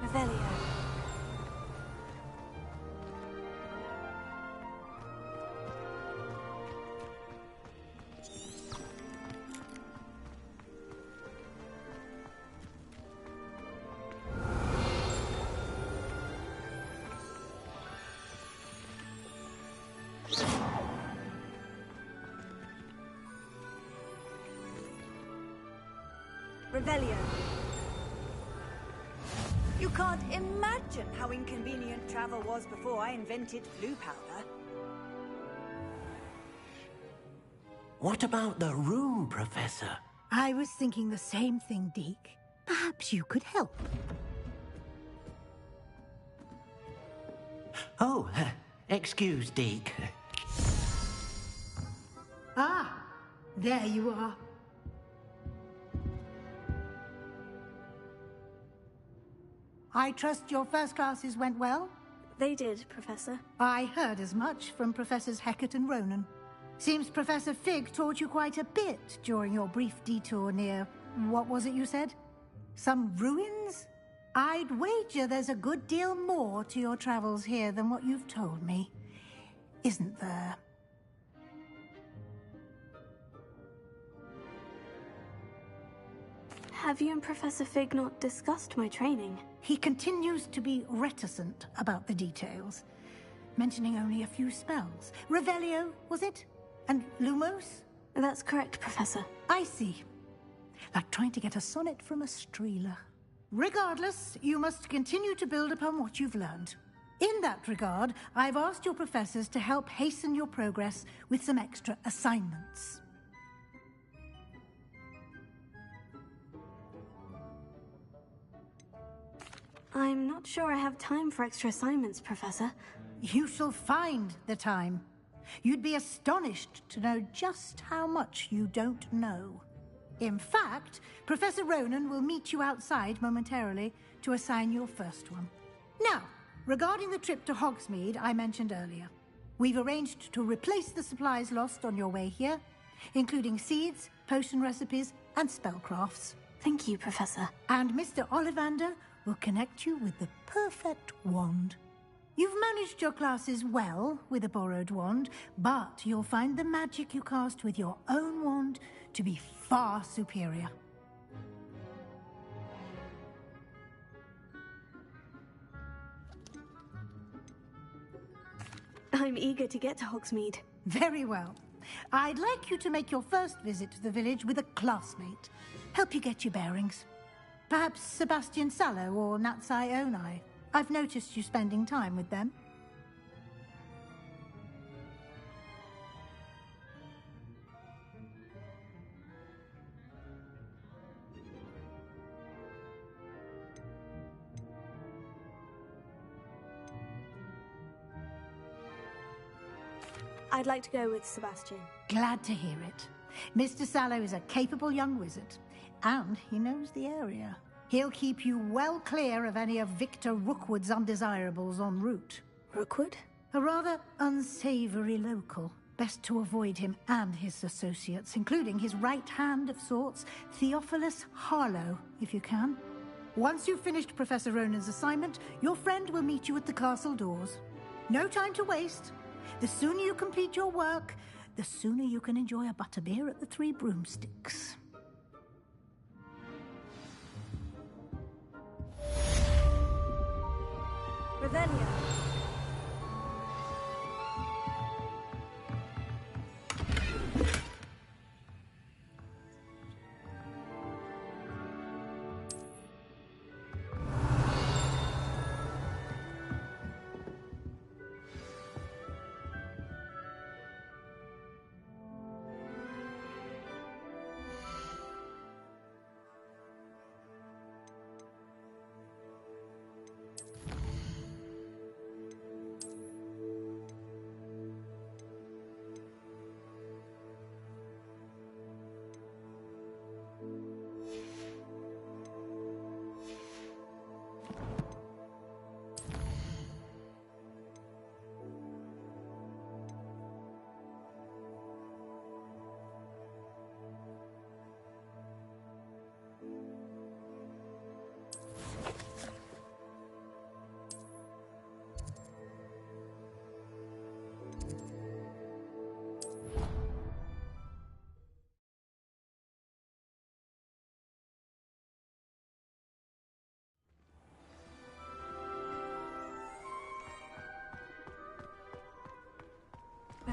Revelio. Revelio. You can't imagine how inconvenient travel was before I invented blue powder. What about the room, Professor? I was thinking the same thing, Deke. Perhaps you could help. Oh, excuse, Deke. Ah, there you are. I trust your first classes went well? They did, Professor. I heard as much from Professors Hecat and Ronan. Seems Professor Fig taught you quite a bit during your brief detour near... what was it you said? Some ruins? I'd wager there's a good deal more to your travels here than what you've told me. Isn't there? Have you and Professor Fig not discussed my training? He continues to be reticent about the details, mentioning only a few spells. Revelio, was it? And Lumos? That's correct, Professor. I see. Like trying to get a sonnet from a streeler. Regardless, you must continue to build upon what you've learned. In that regard, I've asked your professors to help hasten your progress with some extra assignments. I'm not sure I have time for extra assignments, Professor. You shall find the time. You'd be astonished to know just how much you don't know. In fact, Professor Ronan will meet you outside momentarily to assign your first one. Now, regarding the trip to Hogsmeade I mentioned earlier, we've arranged to replace the supplies lost on your way here, including seeds, potion recipes, and spellcrafts. Thank you, Professor. And Mr. Ollivander will connect you with the perfect wand. You've managed your classes well with a borrowed wand, but you'll find the magic you cast with your own wand to be far superior. I'm eager to get to Hogsmeade. Very well. I'd like you to make your first visit to the village with a classmate. Help you get your bearings. Perhaps Sebastian Sallow or Natsai Onai. I've noticed you spending time with them. I'd like to go with Sebastian. Glad to hear it. Mr. Sallow is a capable young wizard, and he knows the area. He'll keep you well clear of any of Victor Rookwood's undesirables en route. Rookwood? A rather unsavory local. Best to avoid him and his associates, including his right hand of sorts, Theophilus Harlow, if you can. Once you've finished Professor Ronan's assignment, your friend will meet you at the castle doors. No time to waste. The sooner you complete your work, the sooner you can enjoy a butterbeer at the Three Broomsticks. Revelio.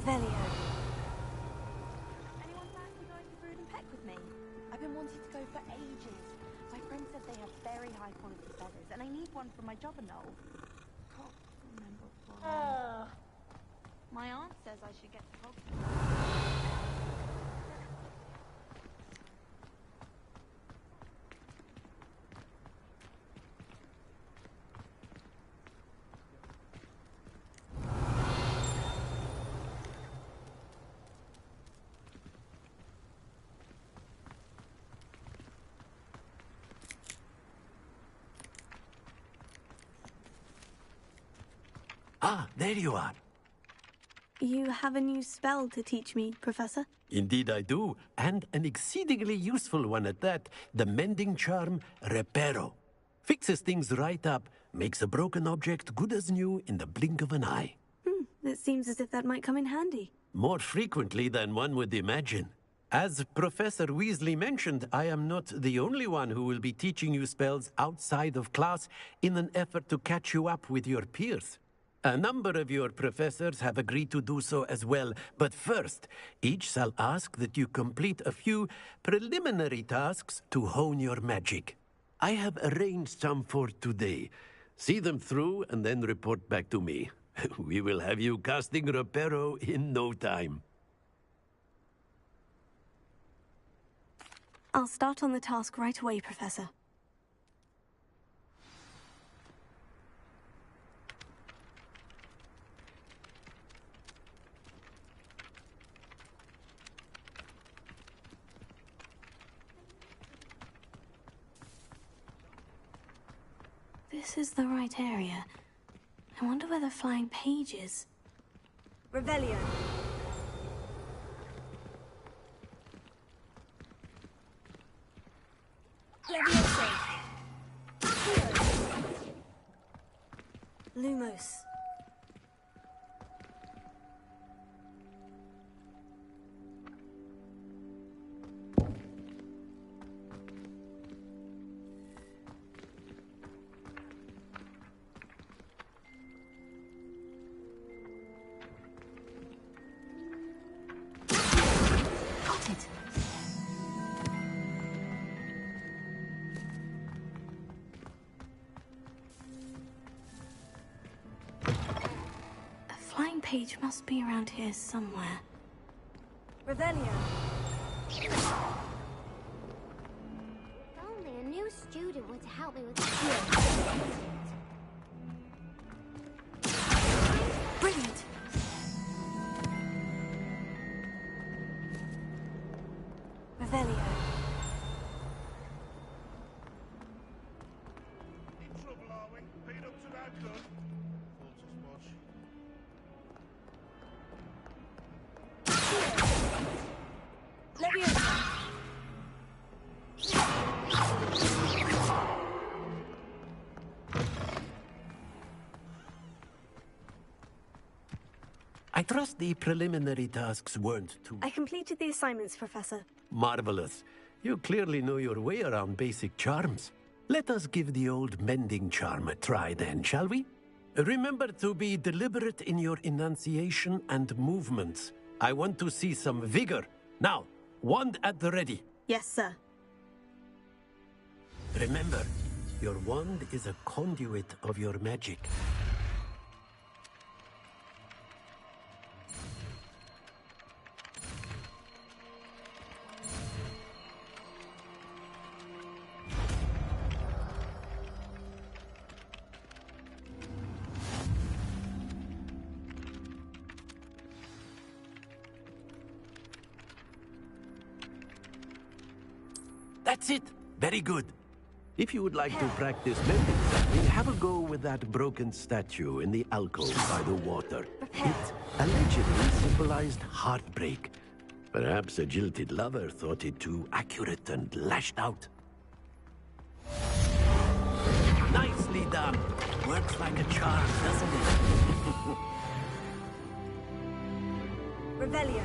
Revelio. Anyone fancy going to Brood and Peck with me? I've been wanting to go for ages. My friend said they have very high quality feathers, and I need one for my jobberknoll. Can't remember why. My aunt says I should get to Hogwarts. Ah, there you are. You have a new spell to teach me, Professor? Indeed I do, and an exceedingly useful one at that. The mending charm, Reparo. Fixes things right up, makes a broken object good as new in the blink of an eye. It seems as if that might come in handy. More frequently than one would imagine. As Professor Weasley mentioned, I am not the only one who will be teaching you spells outside of class in an effort to catch you up with your peers. A number of your professors have agreed to do so as well, but first, each shall ask that you complete a few preliminary tasks to hone your magic. I have arranged some for today. See them through and then report back to me. We will have you casting Reparo in no time. I'll start on the task right away, Professor. This is the right area. I wonder where the flying page is. Revelio. Leviosa. Lumos. Got it. A flying page must be around here somewhere. Revelio. Only a new student were to help me with Brilliant. Revelio. In trouble, are we? Been up to that good? Thought as much. Leviosa. I trust the preliminary tasks weren't too I completed the assignments, Professor. marvelous. You clearly know your way around basic charms. Let us give the old mending charm a try then, shall we? Remember to be deliberate in your enunciation and movements. I want to see some vigor. Now, wand at the ready. Yes, sir. Remember, your wand is a conduit of your magic. That's it. Very good. If you would like to practice mending something, have a go with that broken statue in the alcove by the water. It allegedly symbolized heartbreak. Perhaps a jilted lover thought it too accurate and lashed out. Nicely done. Works like a charm, doesn't it? Revelio.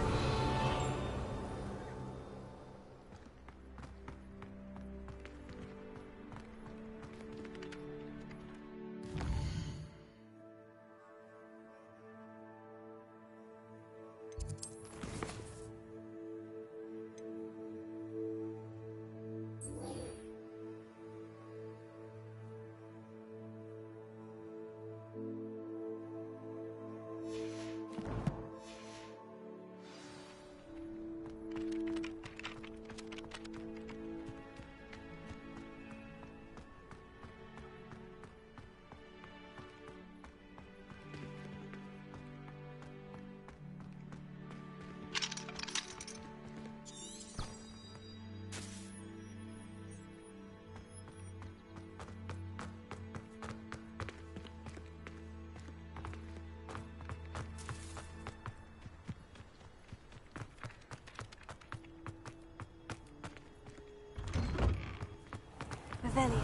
Revelio.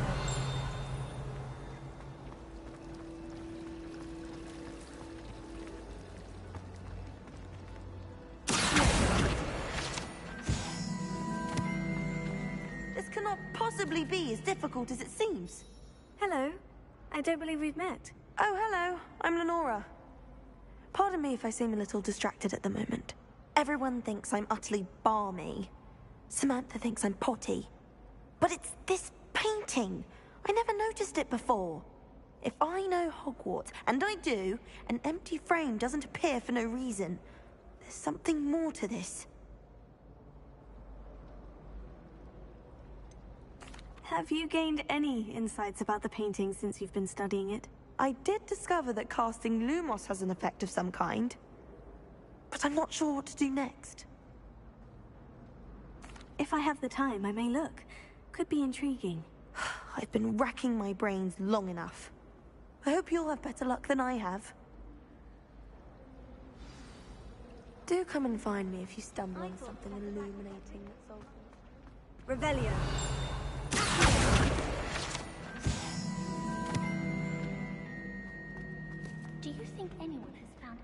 This cannot possibly be as difficult as it seems. Hello. I don't believe we've met. Oh, hello. I'm Lenora. Pardon me if I seem a little distracted at the moment. Everyone thinks I'm utterly balmy. Samantha thinks I'm potty. But it's this painting. I never noticed it before. If I know Hogwarts, and I do, an empty frame doesn't appear for no reason. There's something more to this. Have you gained any insights about the painting since you've been studying it? I did discover that casting Lumos has an effect of some kind. But I'm not sure what to do next. If I have the time, I may look. Could be intriguing. I've been racking my brains long enough. I hope you'll have better luck than I have. Do come and find me if you stumble on something illuminating that's all. Revelio. Do you think anyone has found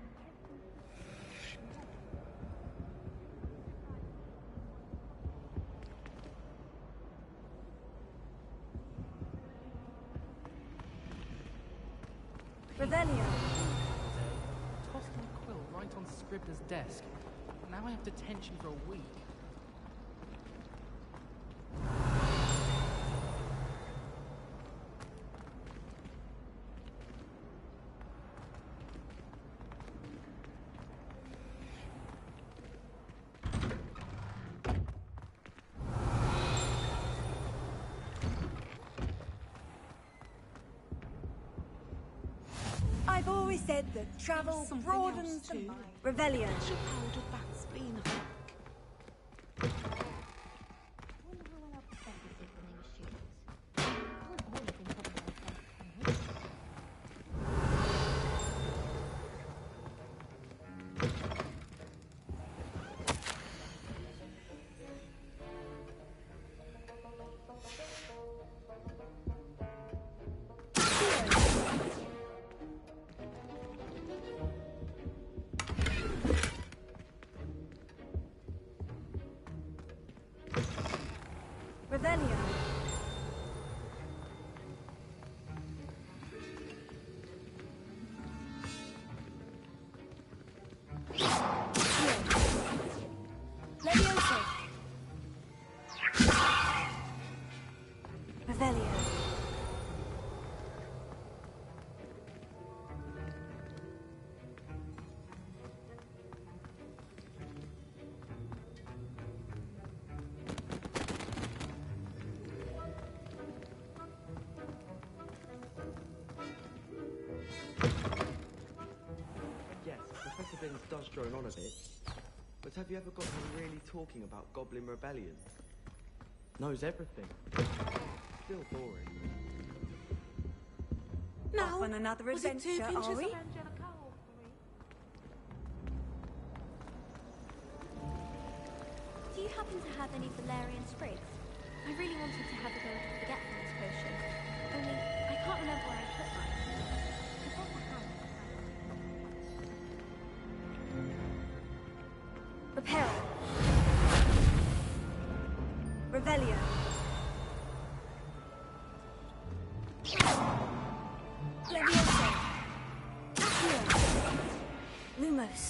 Revelio. Tossed my quill right on Scribner's desk. Now I have detention for a week. I've always said that travel broadens the mind. Revelio. Revelio. Levioso. Revelio. Yes, Professor Binns does drone on a bit. But have you ever got him really talking about Goblin Rebellion? Knows everything. Still boring. Off on another adventure, are we? Do you happen to have any valerian sprigs? I really wanted to have a go at a forgetfulness potion. Only, I can't remember where I put mine. Is that the hand? Reparo. Revelio. Levioso. Accio. Lumos.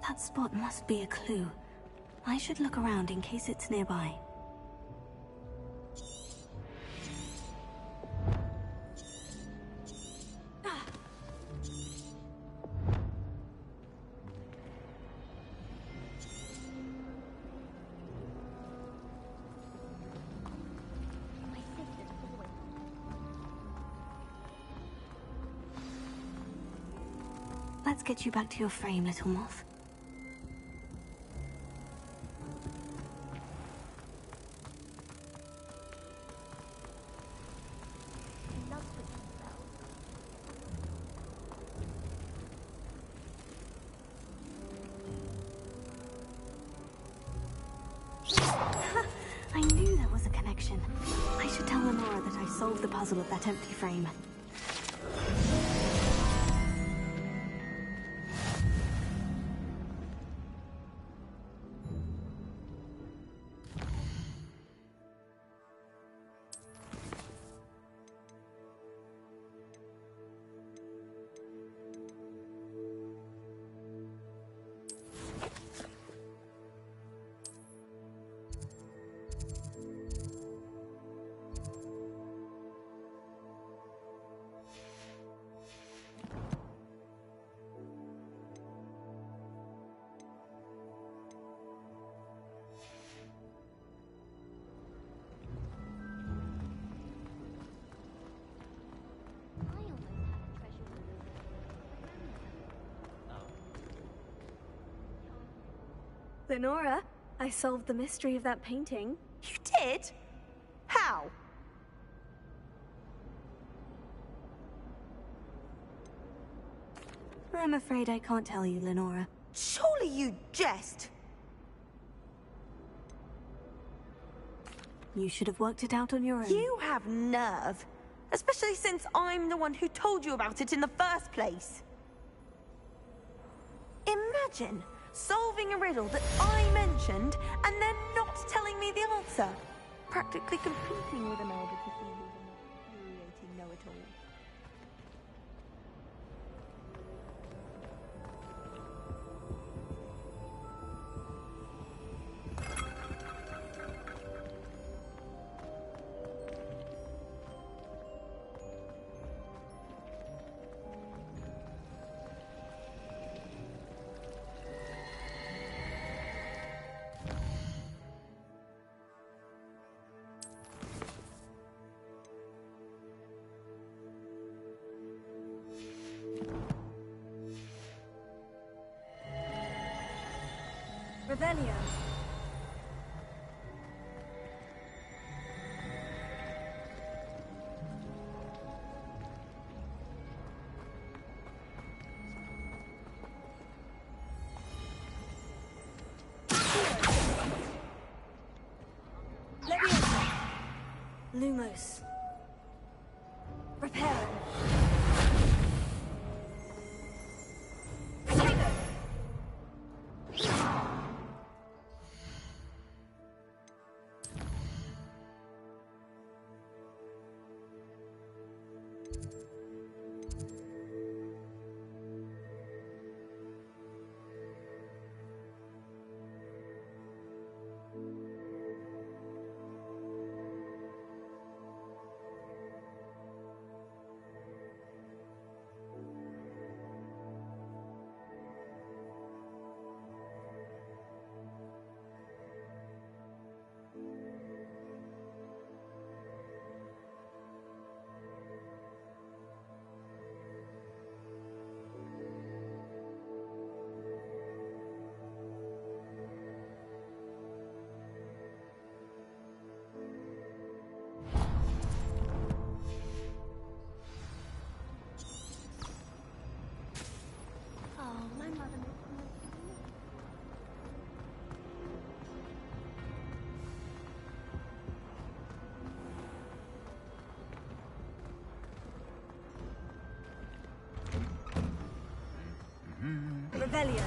That spot must be a clue. I should look around in case it's nearby. Let's get you back to your frame, little moth. I knew there was a connection. I should tell Lenora that I solved the puzzle of that empty frame. Lenora, I solved the mystery of that painting. You did? How? I'm afraid I can't tell you, Lenora. Surely you jest. You should have worked it out on your own. You have nerve. Especially since I'm the one who told you about it in the first place. Imagine solving a riddle that I mentioned and then not telling me the answer. Practically competing with Imelda to see who's a more infuriating know-it-all. Revelio. Leviosa. Lumos. Reparo. Revelio.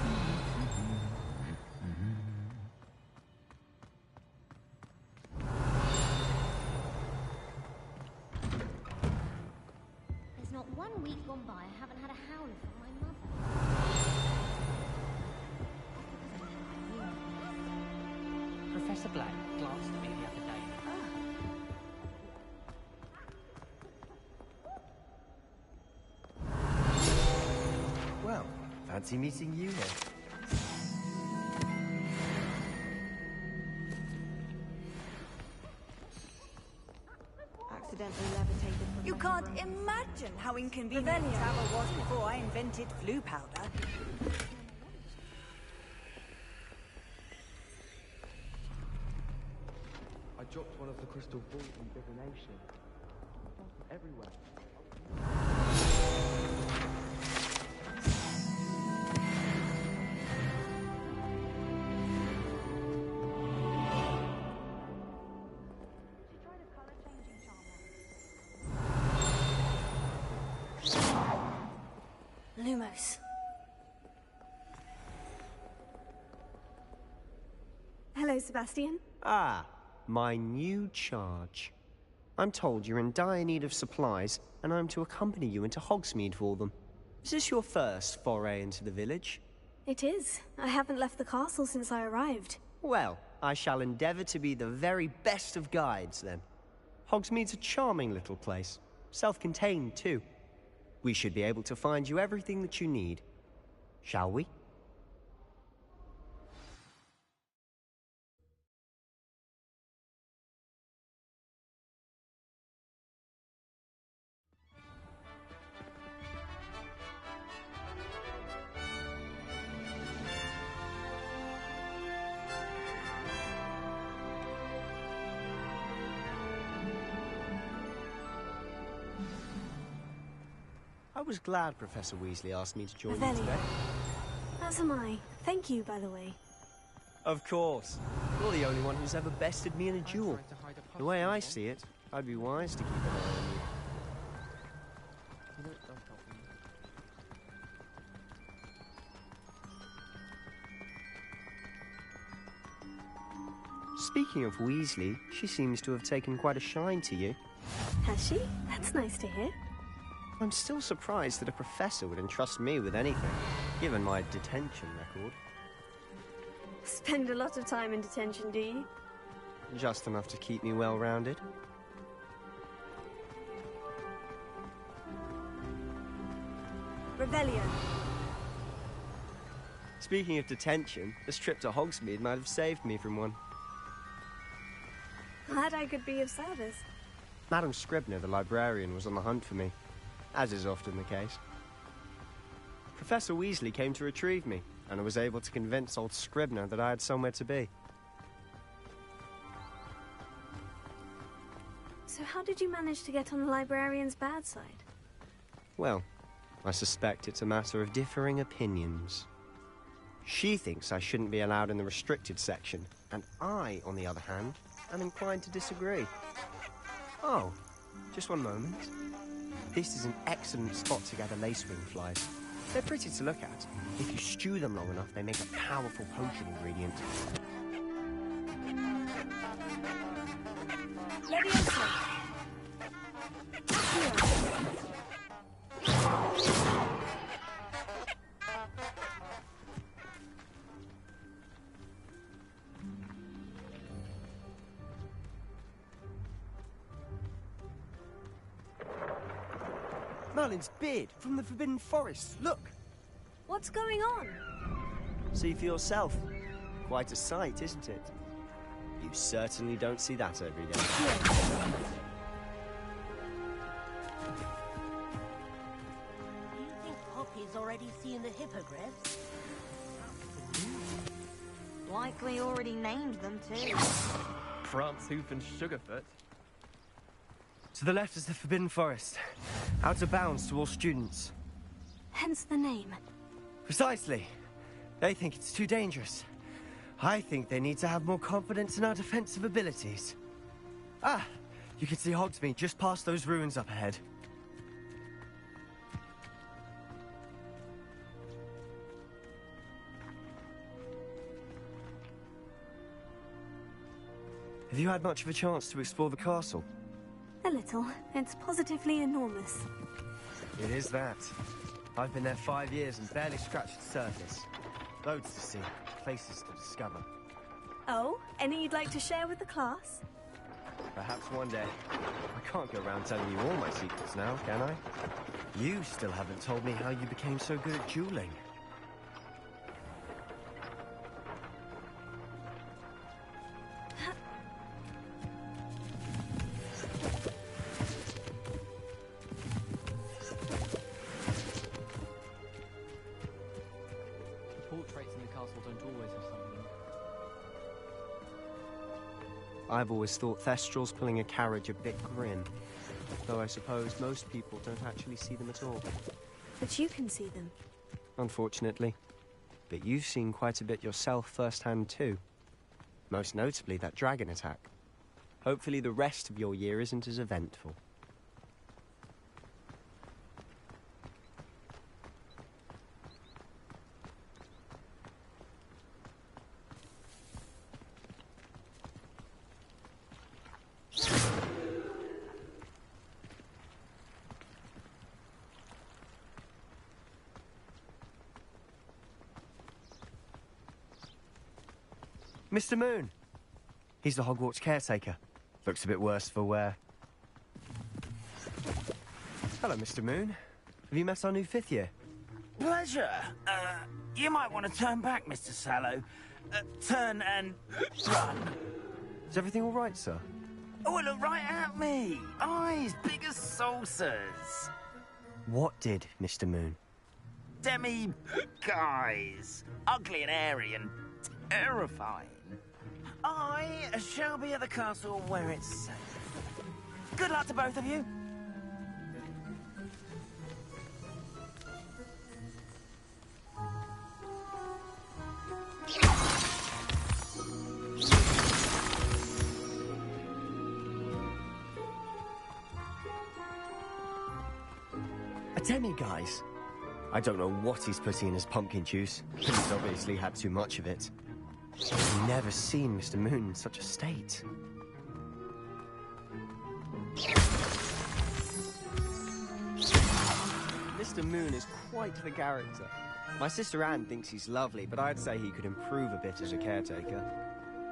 There's not 1 week gone by I haven't had a howler from my mother. Professor Black glanced at me the other day. Well, fancy meeting you here. Accidentally levitated from You my can't room. imagine how inconvenient travel was before I invented flu powder. I dropped one of the crystal balls in divination. Everywhere. Lumos. Hello, Sebastian. Ah, my new charge. I'm told you're in dire need of supplies, and I'm to accompany you into Hogsmeade for them. Is this your first foray into the village? It is. I haven't left the castle since I arrived. Well, I shall endeavour to be the very best of guides, then. Hogsmeade's a charming little place. Self-contained, too. We should be able to find you everything that you need. Shall we? I was glad Professor Weasley asked me to join you today. As am I. Thank you, by the way. Of course. You're the only one who's ever bested me in a duel. The way I see it, I'd be wise to keep an eye on you. Speaking of Weasley, she seems to have taken quite a shine to you. Has she? That's nice to hear. I'm still surprised that a professor would entrust me with anything, given my detention record. Spend a lot of time in detention, do you? Just enough to keep me well-rounded. Rebellion. Speaking of detention, this trip to Hogsmeade might have saved me from one. Glad I could be of service. Madam Scribner, the librarian, was on the hunt for me, as is often the case. Professor Weasley came to retrieve me, and I was able to convince old Scribner that I had somewhere to be. So how did you manage to get on the librarian's bad side? Well, I suspect it's a matter of differing opinions. She thinks I shouldn't be allowed in the restricted section, and I, on the other hand, am inclined to disagree. Oh, just one moment. This is an excellent spot to gather lacewing flies. They're pretty to look at. If you stew them long enough, they make a powerful potion ingredient. Leviosa. Merlin's beard from the Forbidden Forest. Look! What's going on? See for yourself. Quite a sight, isn't it? You certainly don't see that every day. Do you think Poppy's already seen the hippogriffs? Likely already named them too. Prance, Hoof, and Sugarfoot. To the left is the Forbidden Forest. Out of bounds to all students. Hence the name. Precisely. They think it's too dangerous. I think they need to have more confidence in our defensive abilities. Ah, you can see Hogsmeade just past those ruins up ahead. Have you had much of a chance to explore the castle? A little. It's positively enormous. It is that. I've been there 5 years and barely scratched the surface. Loads to see, places to discover. Oh, any you'd like to share with the class? Perhaps one day. I can't go around telling you all my secrets now, can I? You still haven't told me how you became so good at dueling. I've always thought Thestrals pulling a carriage a bit grim. Though I suppose most people don't actually see them at all. But you can see them. Unfortunately. But you've seen quite a bit yourself firsthand too. Most notably that dragon attack. Hopefully the rest of your year isn't as eventful. Mr. Moon. He's the Hogwarts caretaker. Looks a bit worse for wear. Hello, Mr. Moon. Have you met our new 5th year? Pleasure. You might want to turn back, Mr. Sallow. Turn and run. Is everything all right, sir? Oh, look right at me. Eyes big as saucers. What did, Mr. Moon? Guys. Ugly and airy and terrifying. I shall be at the castle where it's safe. Good luck to both of you. A demi, guys. I don't know what he's putting in his pumpkin juice. He's obviously had too much of it. I've never seen Mr. Moon in such a state. Mr. Moon is quite the character. My sister Anne thinks he's lovely, but I'd say he could improve a bit as a caretaker.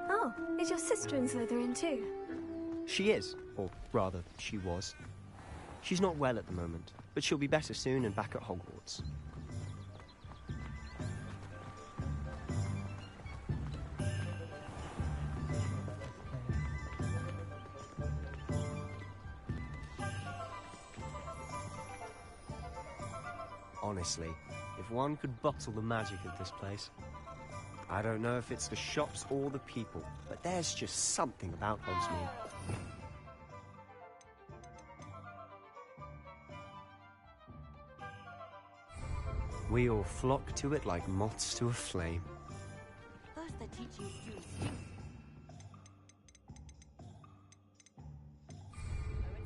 Oh, is your sister in Slytherin too? She is, or rather, she was. She's not well at the moment, but she'll be better soon and back at Hogwarts. Honestly, if one could bottle the magic of this place. I don't know if it's the shops or the people, but there's just something about Hogsmeade. We all flock to it like moths to a flame. First they're teaching students.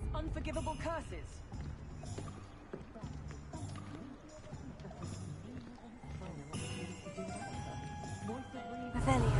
It's unforgivable curses. Revelio.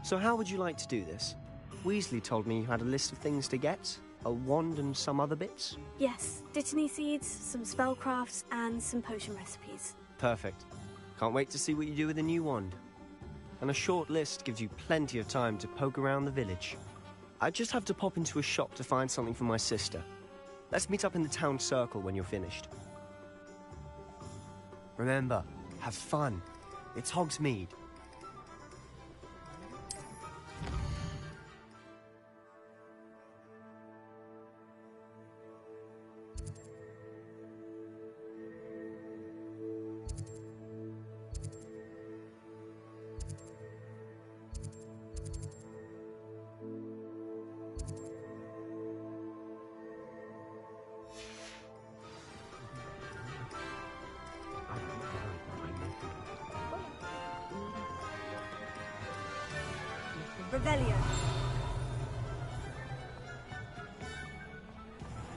So how would you like to do this? Weasley told me you had a list of things to get. A wand and some other bits? Yes, Dittany seeds, some spellcrafts, and some potion recipes. Perfect. Can't wait to see what you do with the new wand. And a short list gives you plenty of time to poke around the village. I just have to pop into a shop to find something for my sister. Let's meet up in the town circle when you're finished. Remember, have fun. It's Hogsmeade. Revelio.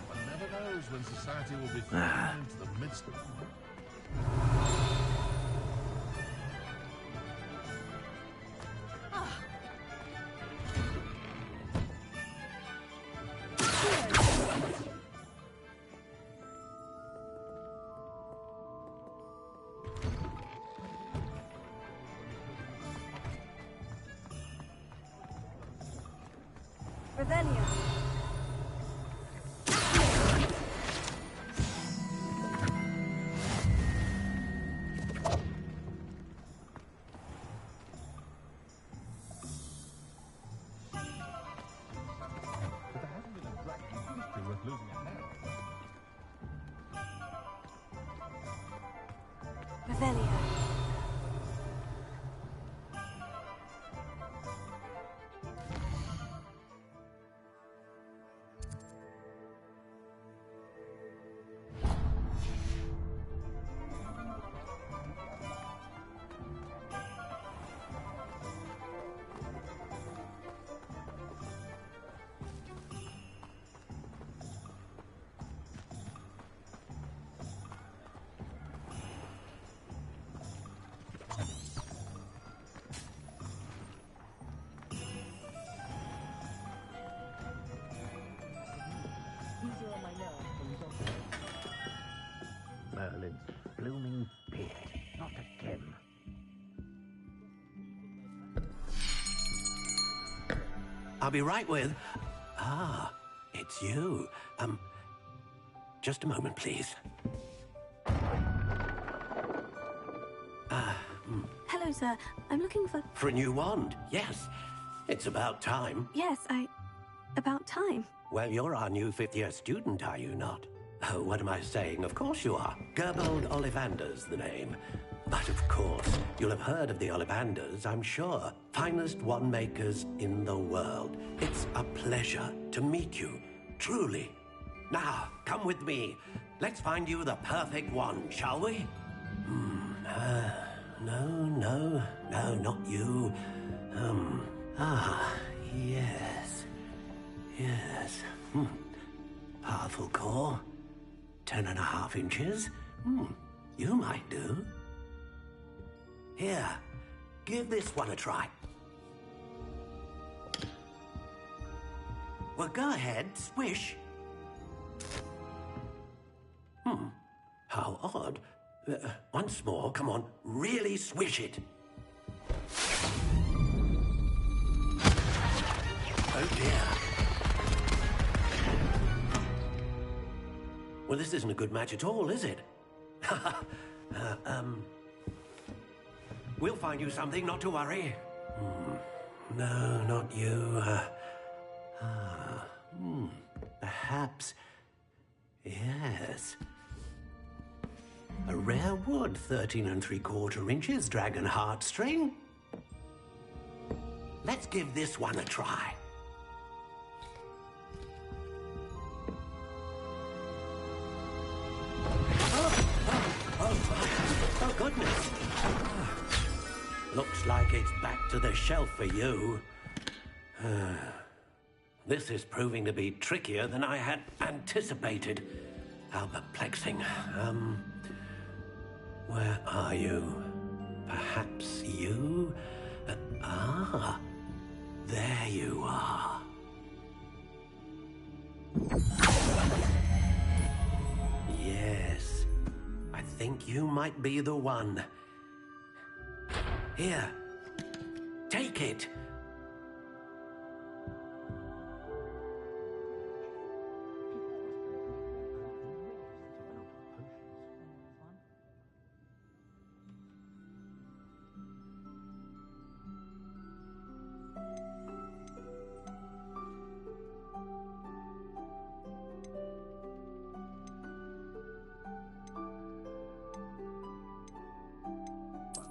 One never knows when society will be thrown into the midst of Revelio. Revelio. I'll be right with... Ah, it's you. Just a moment, please. Hello, sir. I'm looking for... For a new wand, yes. It's about time. Yes, about time. Well, you're our new fifth-year student, are you not? Oh, what am I saying? Of course you are. Gerbold Ollivander's the name. But of course, you'll have heard of the Ollivanders, I'm sure. Finest wand makers in the world. It's a pleasure to meet you, truly. Now, come with me. Let's find you the perfect wand, shall we? No, not you. Yes. Powerful core. 10.5 inches. You might do. Here, give this one a try. Well, go ahead, swish. How odd. Once more, come on, really swish it. Oh dear. Well, this isn't a good match at all, is it? We'll find you something, not to worry. No, not you. Perhaps... Yes. A rare wood, 13 3/4 inches, dragon heartstring. Let's give this one a try. Oh, goodness. Looks like it's back to the shelf for you. This is proving to be trickier than I had anticipated. How perplexing. Where are you? Perhaps you? There you are. Yes, I think you might be the one. Here, take it.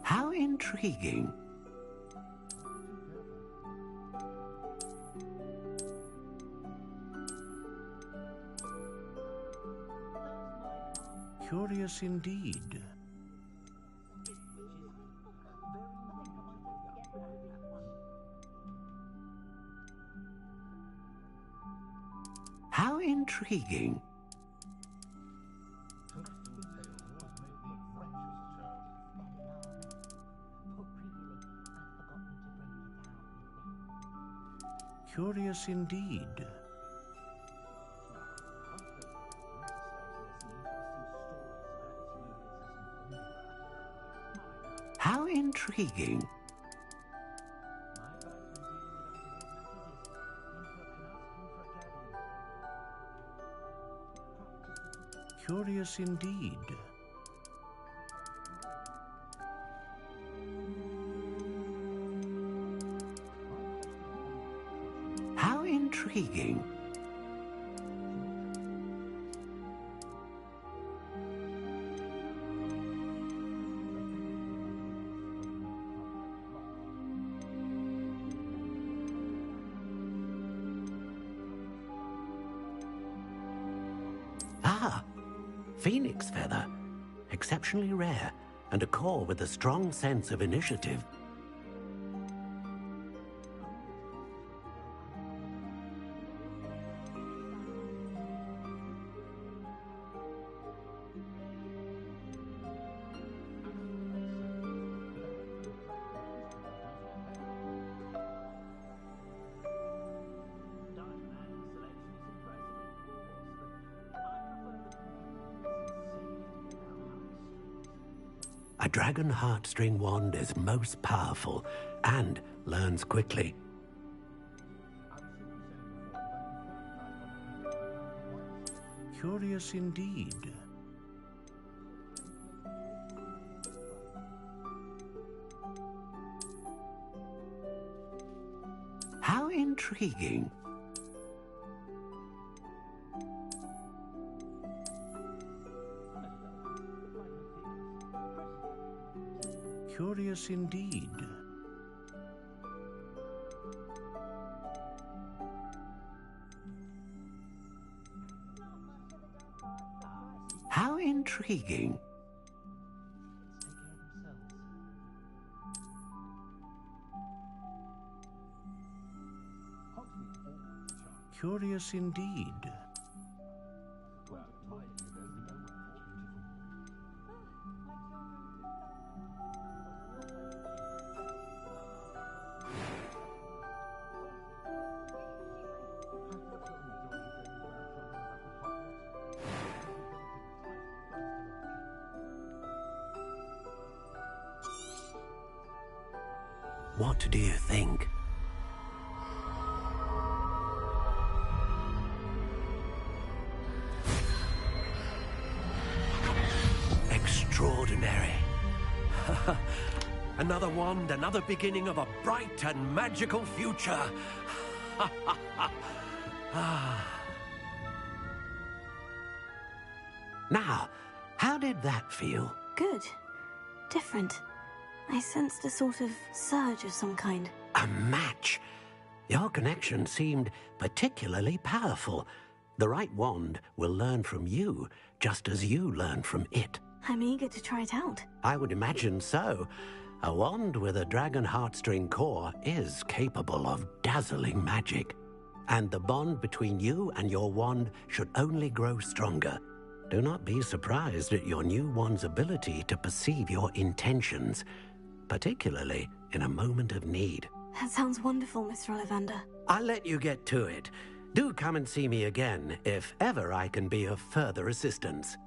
How intriguing. Curious indeed. How intriguing. Curious indeed. How intriguing. Curious indeed. How intriguing. Phoenix feather. Exceptionally rare, and a core with a strong sense of initiative. A dragon heartstring wand is most powerful and learns quickly. Curious indeed. How intriguing. Curious indeed. How intriguing. Curious indeed. What do you think? Extraordinary. Another wand, another beginning of a bright and magical future. Now, how did that feel? Good. Different. I sensed a sort of surge of some kind. A match. Your connection seemed particularly powerful. The right wand will learn from you, just as you learn from it. I'm eager to try it out. I would imagine so. A wand with a dragon heartstring core is capable of dazzling magic. And the bond between you and your wand should only grow stronger. Do not be surprised at your new wand's ability to perceive your intentions, particularly in a moment of need. That sounds wonderful, Mr. Ollivander. I'll let you get to it. Do come and see me again if ever I can be of further assistance.